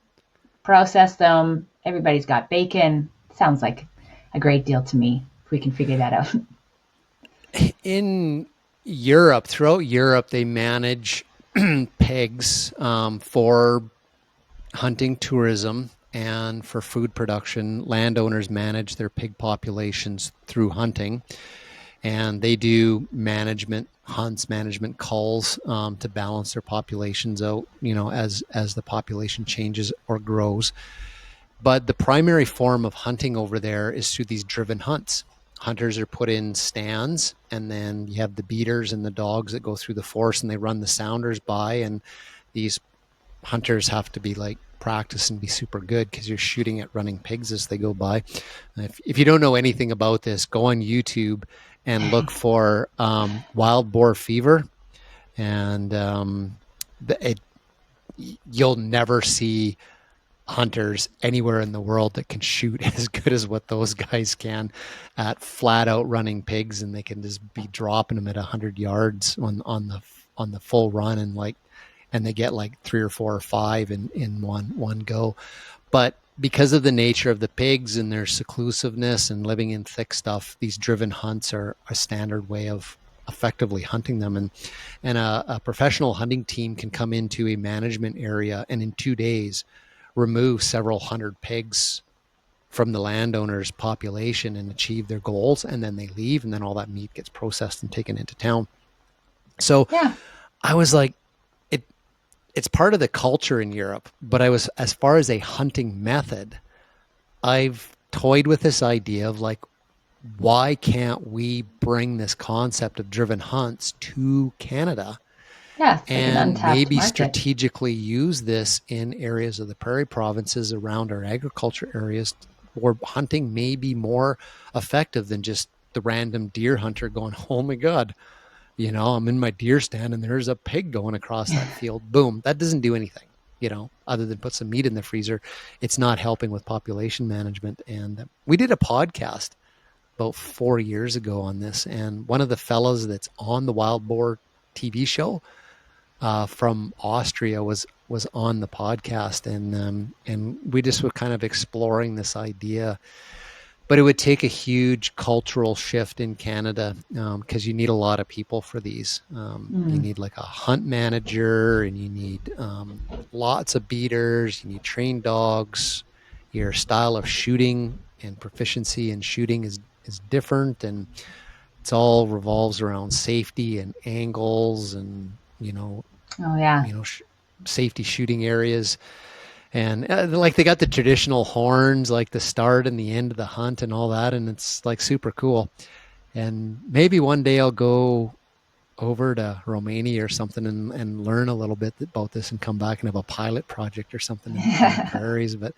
process them. Everybody's got bacon. Sounds like a great deal to me, if we can figure that out. In throughout Europe, they manage pigs for hunting tourism and for food production. Landowners manage their pig populations through hunting, and they do management hunts, management culls to balance their populations out, as the population changes or grows. But the primary form of hunting over there is through these driven hunts. Hunters are put in stands, and then you have the beaters and the dogs that go through the forest, and they run the sounders by, and these hunters have to be like practice and be super good because you're shooting at running pigs as they go by. If you don't know anything about this, go on YouTube and look for wild boar fever, and you'll never see hunters anywhere in the world that can shoot as good as what those guys can at flat out running pigs, and they can just be dropping them at 100 yards on the full run, and they get like 3 or 4 or 5 in one go. But because of the nature of the pigs and their seclusiveness and living in thick stuff, these driven hunts are a standard way of effectively hunting them. And a professional hunting team can come into a management area and in 2 days remove several hundred pigs from the landowner's population and achieve their goals, and then they leave, and then all that meat gets processed and taken into town. So Yeah. I was like, it's part of the culture in Europe, but as far as a hunting method, I've toyed with this idea of like, why can't we bring this concept of driven hunts to Canada? Yeah. It's like an And untapped maybe market. strategically use this in areas of the prairie provinces around our agriculture areas where hunting may be more effective than just the random deer hunter going, oh my God, I'm in my deer stand and there's a pig going across that field. Boom. That doesn't do anything, other than put some meat in the freezer. It's not helping with population management. And we did a podcast about 4 years ago on this. And one of the fellows that's on the Wild Boar TV show, from Austria was on the podcast, and we just were kind of exploring this idea, but it would take a huge cultural shift in Canada because you need a lot of people for these. You need like a hunt manager, and you need lots of beaters. You need trained dogs. Your style of shooting and proficiency in shooting is different, and it's all revolves around safety and angles and Oh, yeah. safety shooting areas. And like they got the traditional horns, like the start and the end of the hunt and all that. And it's like super cool. And maybe one day I'll go over to Romania or something and learn a little bit about this and come back and have a pilot project or something in the prairies. But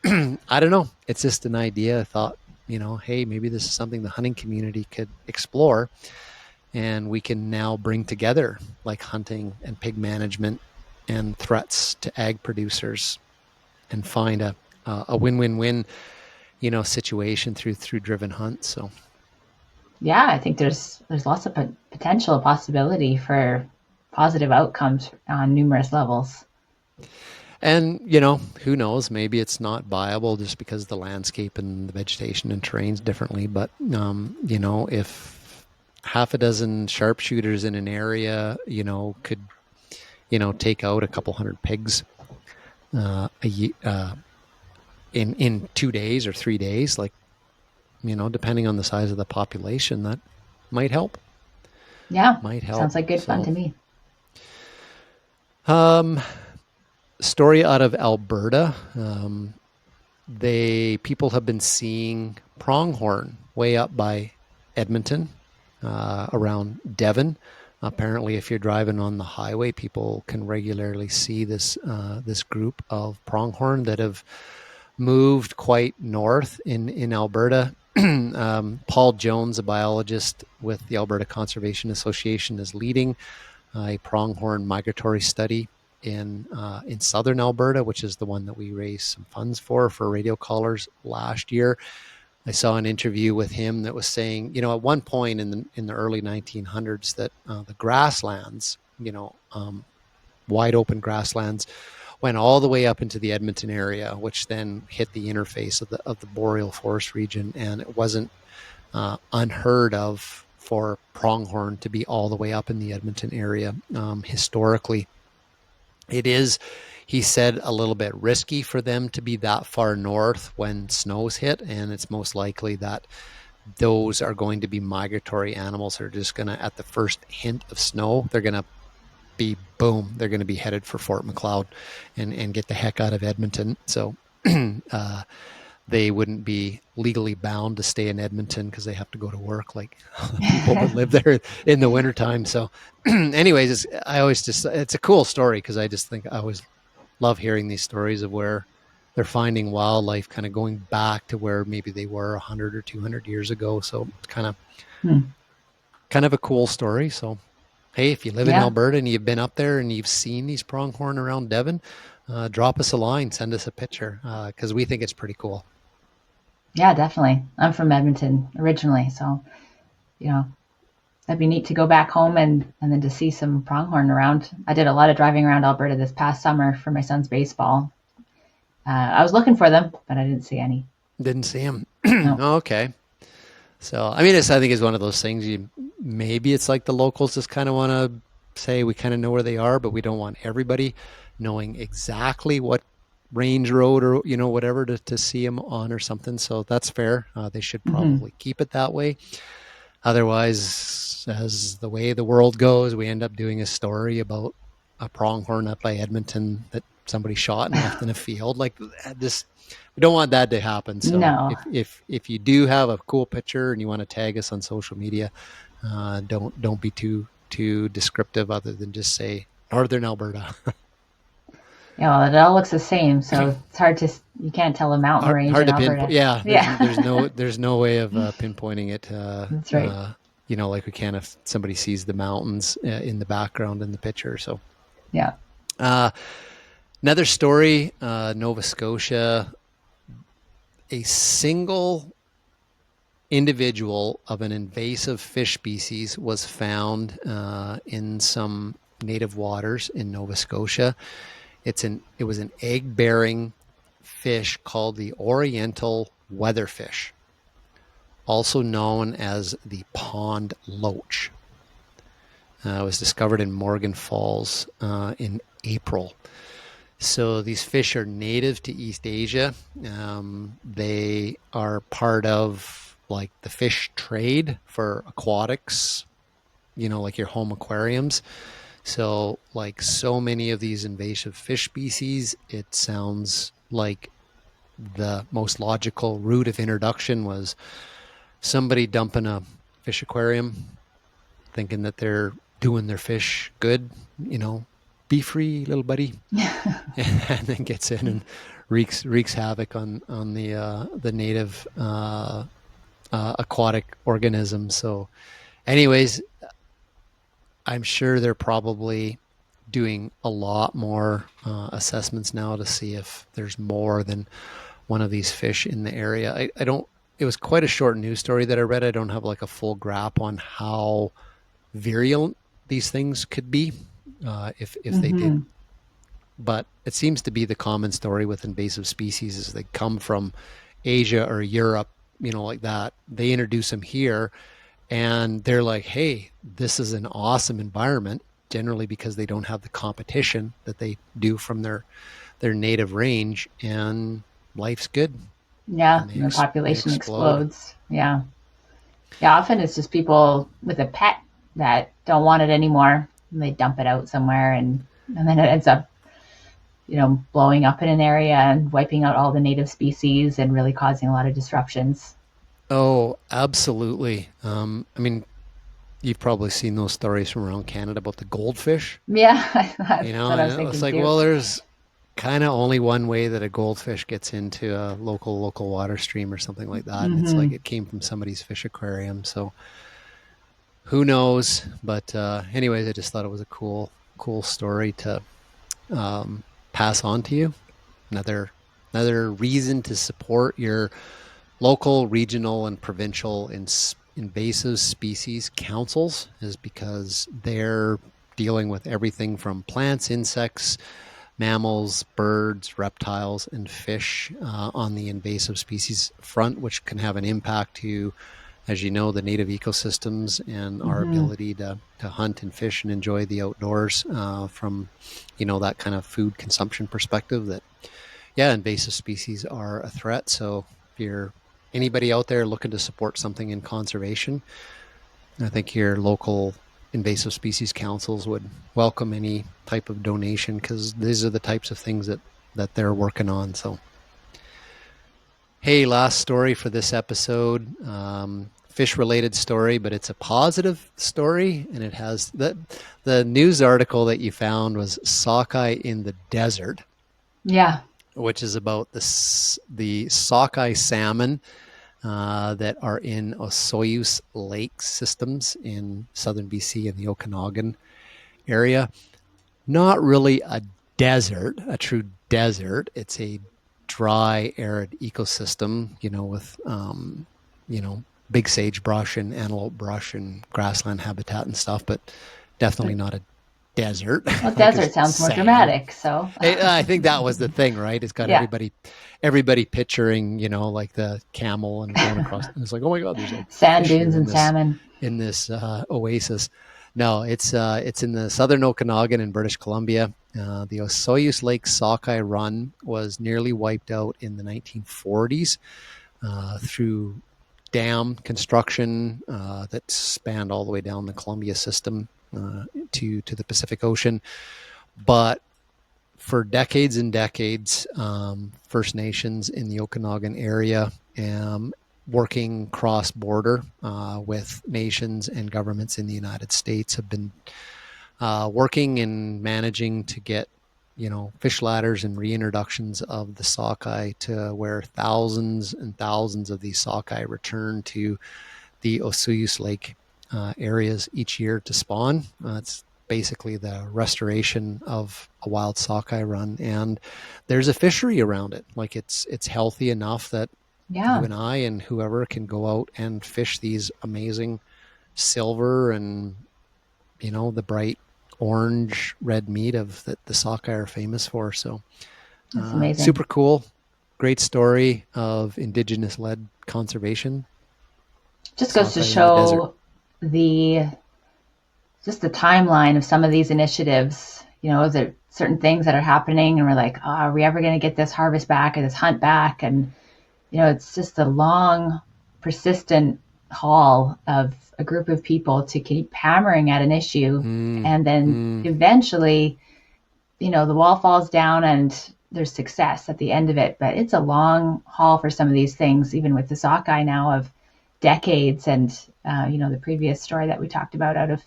I don't know. It's just an idea. I thought, hey, maybe this is something the hunting community could explore. And we can now bring together like hunting and pig management and threats to ag producers and find a win-win-win, situation through driven hunts. So Yeah, I think there's lots of potential possibility for positive outcomes on numerous levels. And, who knows, maybe it's not viable just because the landscape and the vegetation and terrain's differently. But, if half a dozen sharpshooters in an area, could, take out a couple hundred pigs in 2 days or 3 days, like, depending on the size of the population, that might help. Yeah, Might help. sounds like good fun to me. Story out of Alberta. People have been seeing pronghorn way up by Edmonton, around Devon. Apparently, if you're driving on the highway, people can regularly see this group of pronghorn that have moved quite north in Alberta. Paul Jones, a biologist with the Alberta Conservation Association, is leading a pronghorn migratory study in southern Alberta, which is the one that we raised some funds for radio collars last year. I saw an interview with him that was saying, at one point in the early 1900s that the grasslands, wide open grasslands, went all the way up into the Edmonton area, which then hit the interface of the boreal forest region, and it wasn't unheard of for pronghorn to be all the way up in the Edmonton area. Historically, it is, he said, a little bit risky for them to be that far north when snows hit, and it's most likely that those are going to be migratory animals that are just going to, at the first hint of snow, they're going to be, boom, they're going to be headed for Fort Macleod and get the heck out of Edmonton. So they wouldn't be legally bound to stay in Edmonton because they have to go to work like people that live there in the wintertime. So anyways, it's a cool story because I just think I always love hearing these stories of where they're finding wildlife kind of going back to where maybe they were 100 or 200 years ago. So it's kind of a cool story. So, hey, if you live in Yeah. Alberta and you've been up there and you've seen these pronghorn around Devon, drop us a line, send us a picture, because we think it's pretty cool. Yeah, definitely. I'm from Edmonton originally, so you know, that'd be neat to go back home and then to see some pronghorn around. I did a lot of driving around Alberta this past summer for my son's baseball. I was looking for them, but I didn't see any. Didn't see him. No. Okay. So, I mean, I think it's one of those things maybe it's like the locals just kind of want to say we kind of know where they are, but we don't want everybody knowing exactly what range road or, whatever to see them on or something. So that's fair. They should probably keep it that way. Otherwise, as the way the world goes, we end up doing a story about a pronghorn up by Edmonton that somebody shot and left in a field. Like this, we don't want that to happen. So No. if you do have a cool picture and you want to tag us on social media, don't be too descriptive other than just say Northern Alberta. Yeah, well, it all looks the same, so it's hard to, you can't tell a mountain range hard in to Alberta. pinpoint. Yeah, Yeah. there's no way of pinpointing it. That's right. Like we can if somebody sees the mountains in the background in the picture. So Yeah. another story, Nova Scotia, a single individual of an invasive fish species was found in some native waters in Nova Scotia. It was an egg-bearing fish called the Oriental weatherfish, also known as the pond loach. It was discovered in Morgan Falls in April. So these fish are native to East Asia. They are part of like the fish trade for aquatics, like your home aquariums. So like so many of these invasive fish species, it sounds like the most logical route of introduction was somebody dumping a fish aquarium, thinking that they're doing their fish good, be free, little buddy, and then gets in and wreaks havoc on the native aquatic organisms. So, anyways, I'm sure they're probably doing a lot more assessments now to see if there's more than one of these fish in the area. I don't. It was quite a short news story that I read. I don't have like a full grasp on how virulent these things could be if they did. But it seems to be the common story with invasive species is they come from Asia or Europe, like that. They introduce them here and they're like, hey, this is an awesome environment, generally because they don't have the competition that they do from their native range, and life's good. Yeah, and the population explodes. Yeah. Yeah, often it's just people with a pet that don't want it anymore, and they dump it out somewhere, and then it ends up, blowing up in an area and wiping out all the native species and really causing a lot of disruptions. Oh, absolutely. I mean, you've probably seen those stories from around Canada about the goldfish. Yeah, that's what I was thinking it's like, too. well, there's kind of only one way that a goldfish gets into a local water stream or something like that. And it's like it came from somebody's fish aquarium. So who knows? But anyways, I just thought it was a cool story to pass on to you. Another reason to support your local, regional, and provincial invasive species councils is because they're dealing with everything from plants, insects, mammals, birds, reptiles, and fish on the invasive species front, which can have an impact to, as you know, the native ecosystems and our ability to hunt and fish and enjoy the outdoors from, that kind of food consumption perspective. That, yeah, invasive species are a threat. So if you're anybody out there looking to support something in conservation, I think your local invasive species councils would welcome any type of donation, because these are the types of things that they're working on. So, hey, last story for this episode, fish related story, but it's a positive story, and it has the news article that you found was sockeye in the desert. Yeah. which is about the sockeye salmon that are in Osoyoos Lake systems in southern BC and the Okanagan area. Not really a desert, a true desert. It's a dry, arid ecosystem, with, big sagebrush and antelope brush and grassland habitat and stuff, but definitely not a desert Well, like a desert sounds more sand. dramatic, so. I think that was the thing, right? It's got Yeah. everybody picturing, like the camel and going across. And it's like, oh my God, there's like Sand fish dunes here and salmon. in this oasis. No, it's in the southern Okanagan in British Columbia. The Osoyoos Lake sockeye run was nearly wiped out in the 1940s through dam construction that spanned all the way down the Columbia system to the Pacific Ocean. But for decades and decades, First Nations in the Okanagan area, working cross-border with nations and governments in the United States, have been working and managing to get, fish ladders and reintroductions of the sockeye to where thousands and thousands of these sockeye return to the Osoyoos Lake areas each year to spawn. It's basically the restoration of a wild sockeye run, and there's a fishery around it. Like it's healthy enough that you Yeah. and I and whoever can go out and fish these amazing silver and the bright orange red meat of that the sockeye are famous for. So That's amazing. super cool, great story of indigenous led conservation, Just goes to sockeye in the desert. show the just the timeline of some of these initiatives. There certain things that are happening, and we're like, oh, are we ever going to get this harvest back or this hunt back? And it's just a long, persistent haul of a group of people to keep hammering at an issue, Mm, and then mm. eventually, the wall falls down and there's success at the end of it. But it's a long haul for some of these things, even with the sockeye now of decades, and the previous story that we talked about out of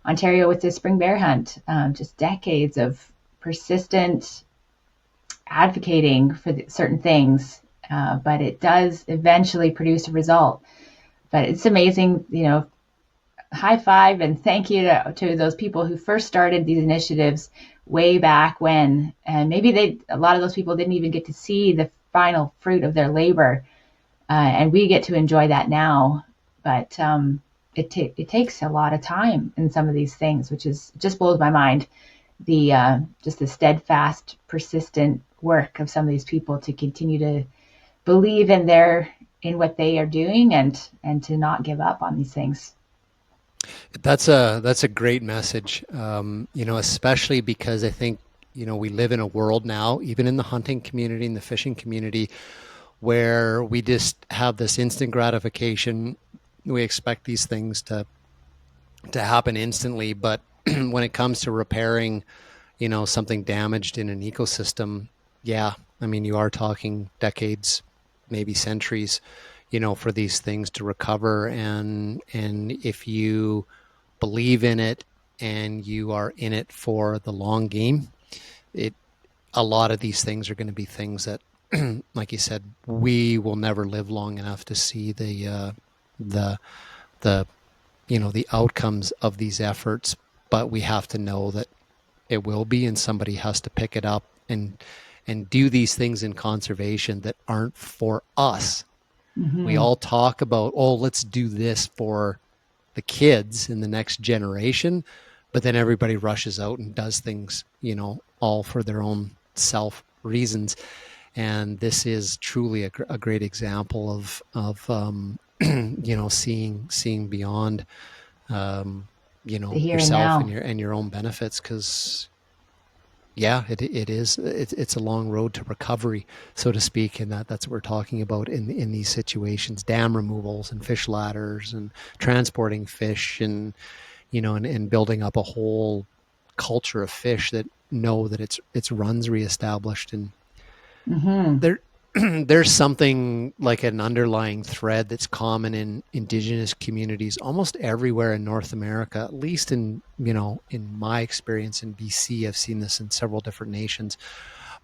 Ontario with the spring bear hunt, just decades of persistent advocating for certain things, but it does eventually produce a result. But it's amazing, high five and thank you to those people who first started these initiatives way back when. And maybe a lot of those people didn't even get to see the final fruit of their labor. And we get to enjoy that now. But it takes a lot of time in some of these things, which is just blows my mind. Just the steadfast, persistent work of some of these people to continue to believe in what they are doing, and to not give up on these things. That's a great message. Especially because I think we live in a world now, even in the hunting community, in the fishing community, where we just have this instant gratification. We expect these things to happen instantly, but when it comes to repairing, something damaged in an ecosystem, yeah, I mean, you are talking decades, maybe centuries, for these things to recover. And if you believe in it and you are in it for the long game, it a lot of these things are going to be things that, like you said, we will never live long enough to see the the the outcomes of these efforts. But we have to know that it will be, and somebody has to pick it up and do these things in conservation that aren't for us. We Mm-hmm. all talk about, oh, let's do this for the kids in the next generation, but then everybody rushes out and does things, all for their own self reasons. And this is truly a great example of seeing beyond, The here and yourself and now. your own benefits. Because yeah, it is. It's a long road to recovery, so to speak, and that's what we're talking about in these situations: dam removals and fish ladders and transporting fish, and and building up a whole culture of fish that know that its runs reestablished. And Mm-hmm. there there's something like an underlying thread that's common in indigenous communities almost everywhere in North America, at least in my experience in BC. I've seen this in several different nations,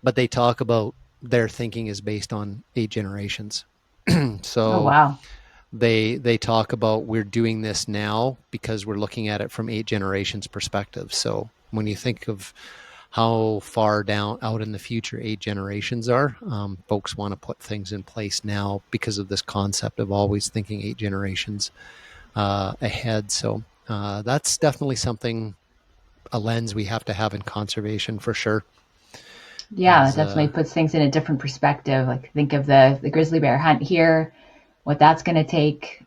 but they talk about their thinking is based on 8 generations. Oh, So wow. they talk about we're doing this now because we're looking at it from 8 generations perspective. So when you think of how far down out in the future 8 generations are, folks want to put things in place now because of this concept of always thinking 8 generations ahead. So that's definitely something, a lens we have to have in conservation for sure. Yeah, that Is definitely puts things in a different perspective. Like think of the grizzly bear hunt here, what that's going to take.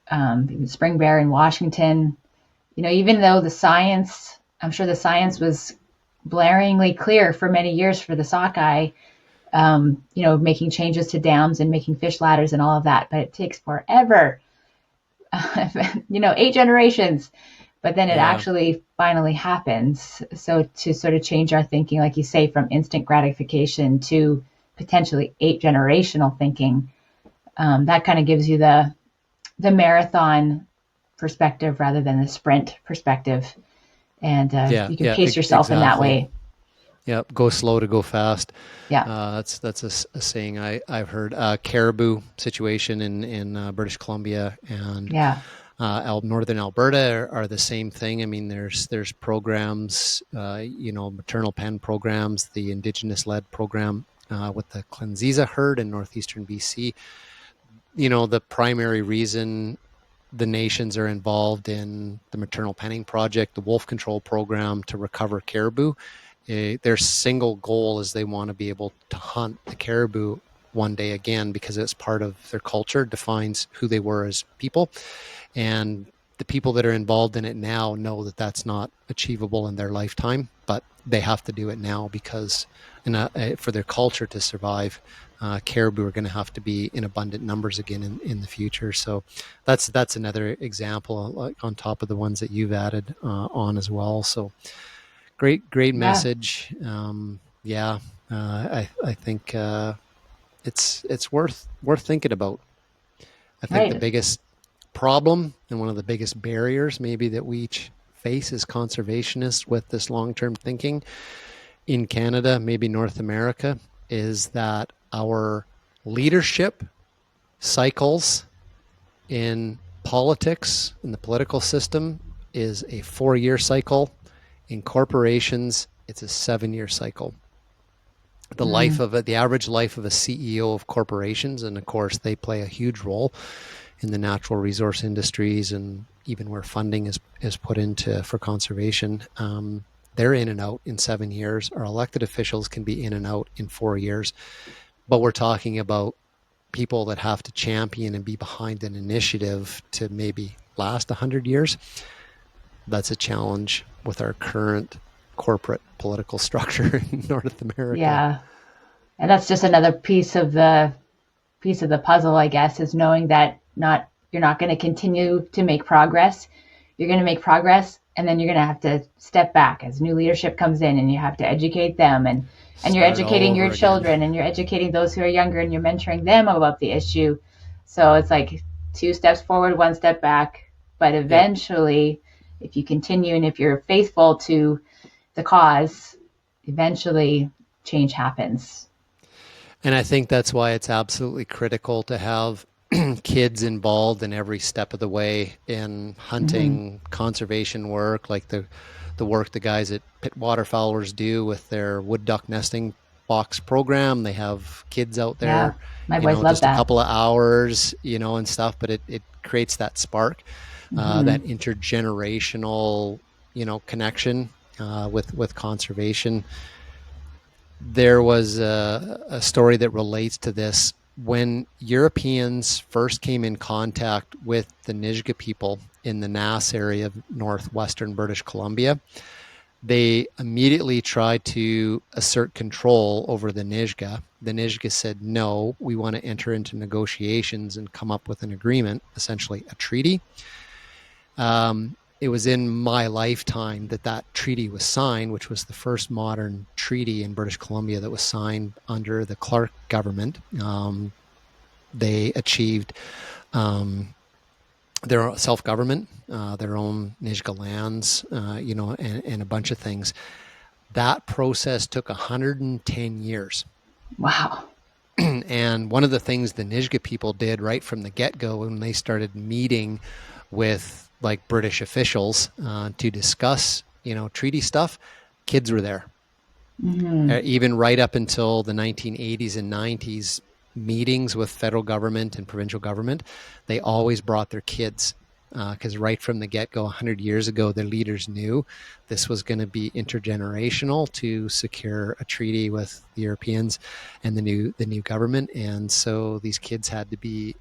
Spring bear in Washington. Even though the science, I'm sure the science was blaringly clear for many years for the sockeye, making changes to dams and making fish ladders and all of that, but it takes forever, 8 generations, but then it yeah, actually finally happens. So to sort of change our thinking, like you say, from instant gratification to potentially 8 generational thinking, that kind of gives you the marathon perspective rather than the sprint perspective, and yeah, you can yeah, pace yourself in that exactly. way. Yeah, go slow to go fast. Yeah, That's a saying I've heard. Caribou situation in British Columbia and yeah, northern Alberta are the same thing. I mean, there's programs, maternal pen programs, the Indigenous led program with the Clenziza herd in northeastern BC. The primary reason the nations are involved in the maternal penning project, the wolf control program to recover caribou. Their single goal is they want to be able to hunt the caribou one day again because it's part of their culture, defines who they were as people. And the people that are involved in it now know that that's not achievable in their lifetime, but they have to do it now because for their culture to survive, caribou are going to have to be in abundant numbers again in the future. So that's another example, like on top of the ones that you've added on as well. So great yeah. message. Yeah, I think it's worth thinking about. I think the Right. biggest problem and one of the biggest barriers maybe that we each face as conservationists with this long-term thinking in Canada, maybe North America, is that our leadership cycles in politics, in the political system, is a 4-year cycle. In corporations, it's a 7-year cycle. Mm, The average life of a CEO of corporations, and of course they play a huge role in the natural resource industries and even where funding is put into for conservation, they're in and out in 7 years. Our elected officials can be in and out in 4 years, but we're talking about people that have to champion and be behind an initiative to maybe last 100 years. That's a challenge with our current corporate political structure in North America. yeah. And that's just another piece of the puzzle, I guess, is knowing that not you're not going to continue to make progress. You're going to make progress, and then you're going to have to step back as new leadership comes in, and you have to educate them, and you're Start all educating your over again. children, and you're educating those who are younger, and you're mentoring them about the issue. So it's like 2 steps forward, 1 step back. But Yep. eventually, if you continue and if you're faithful to the cause, eventually change happens. And I think that's why it's absolutely critical to have kids involved in every step of the way in Mm-hmm. hunting, conservation work, like the work the guys at Pit Waterfowlers do with their wood duck nesting box program. They have kids out Yeah, there, my boys love just a that. couple of hours, and stuff, but it creates that spark, that Mm-hmm. intergenerational, connection with conservation. There was a story that relates to this. When Europeans first came in contact with the Nijga people in the Nass area of northwestern British Columbia, they immediately tried to assert control over the Nijga. The Nijga said, no, we want to enter into negotiations and come up with an agreement, essentially a treaty. It was in my lifetime that treaty was signed, which was the first modern treaty in British Columbia that was signed under the Clark government. They achieved their self-government, their own Nijga lands, and a bunch of things. That process took 110 years. Wow. And one of the things the Nijga people did right from the get-go when they started meeting with like British officials to discuss, treaty stuff, kids were there. Mm-hmm. Even right up until the 1980s and 90s meetings with federal government and provincial government, they always brought their kids because right from the get-go 100 years ago, their leaders knew this was going to be intergenerational to secure a treaty with the Europeans and the new government. And so these kids had to be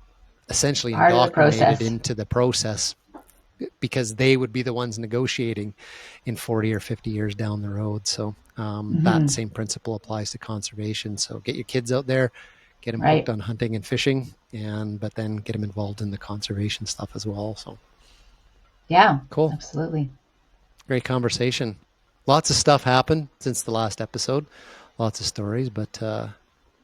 essentially Part of the indoctrinated process. into the process because they would be the ones negotiating in 40 or 50 years down the road. So that Mm-hmm. same principle applies to conservation. So get your kids out there, get them hooked Right. on hunting and fishing, but then get them involved in the conservation stuff as well. So Yeah, cool. absolutely. Great conversation. Lots of stuff happened since the last episode. Lots of stories, but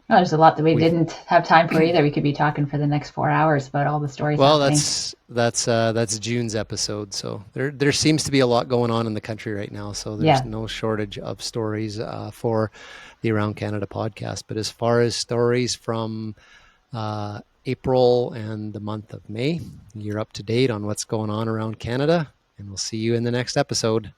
Oh, there's a lot that we we've didn't have time for either. We could be talking for the next 4 hours about all the stories well, happening. that's June's episode. So there seems to be a lot going on in the country right now. So there's Yeah. no shortage of stories for the Around Canada podcast. But as far as stories from April and the month of May, you're up to date on what's going on around Canada, and we'll see you in the next episode.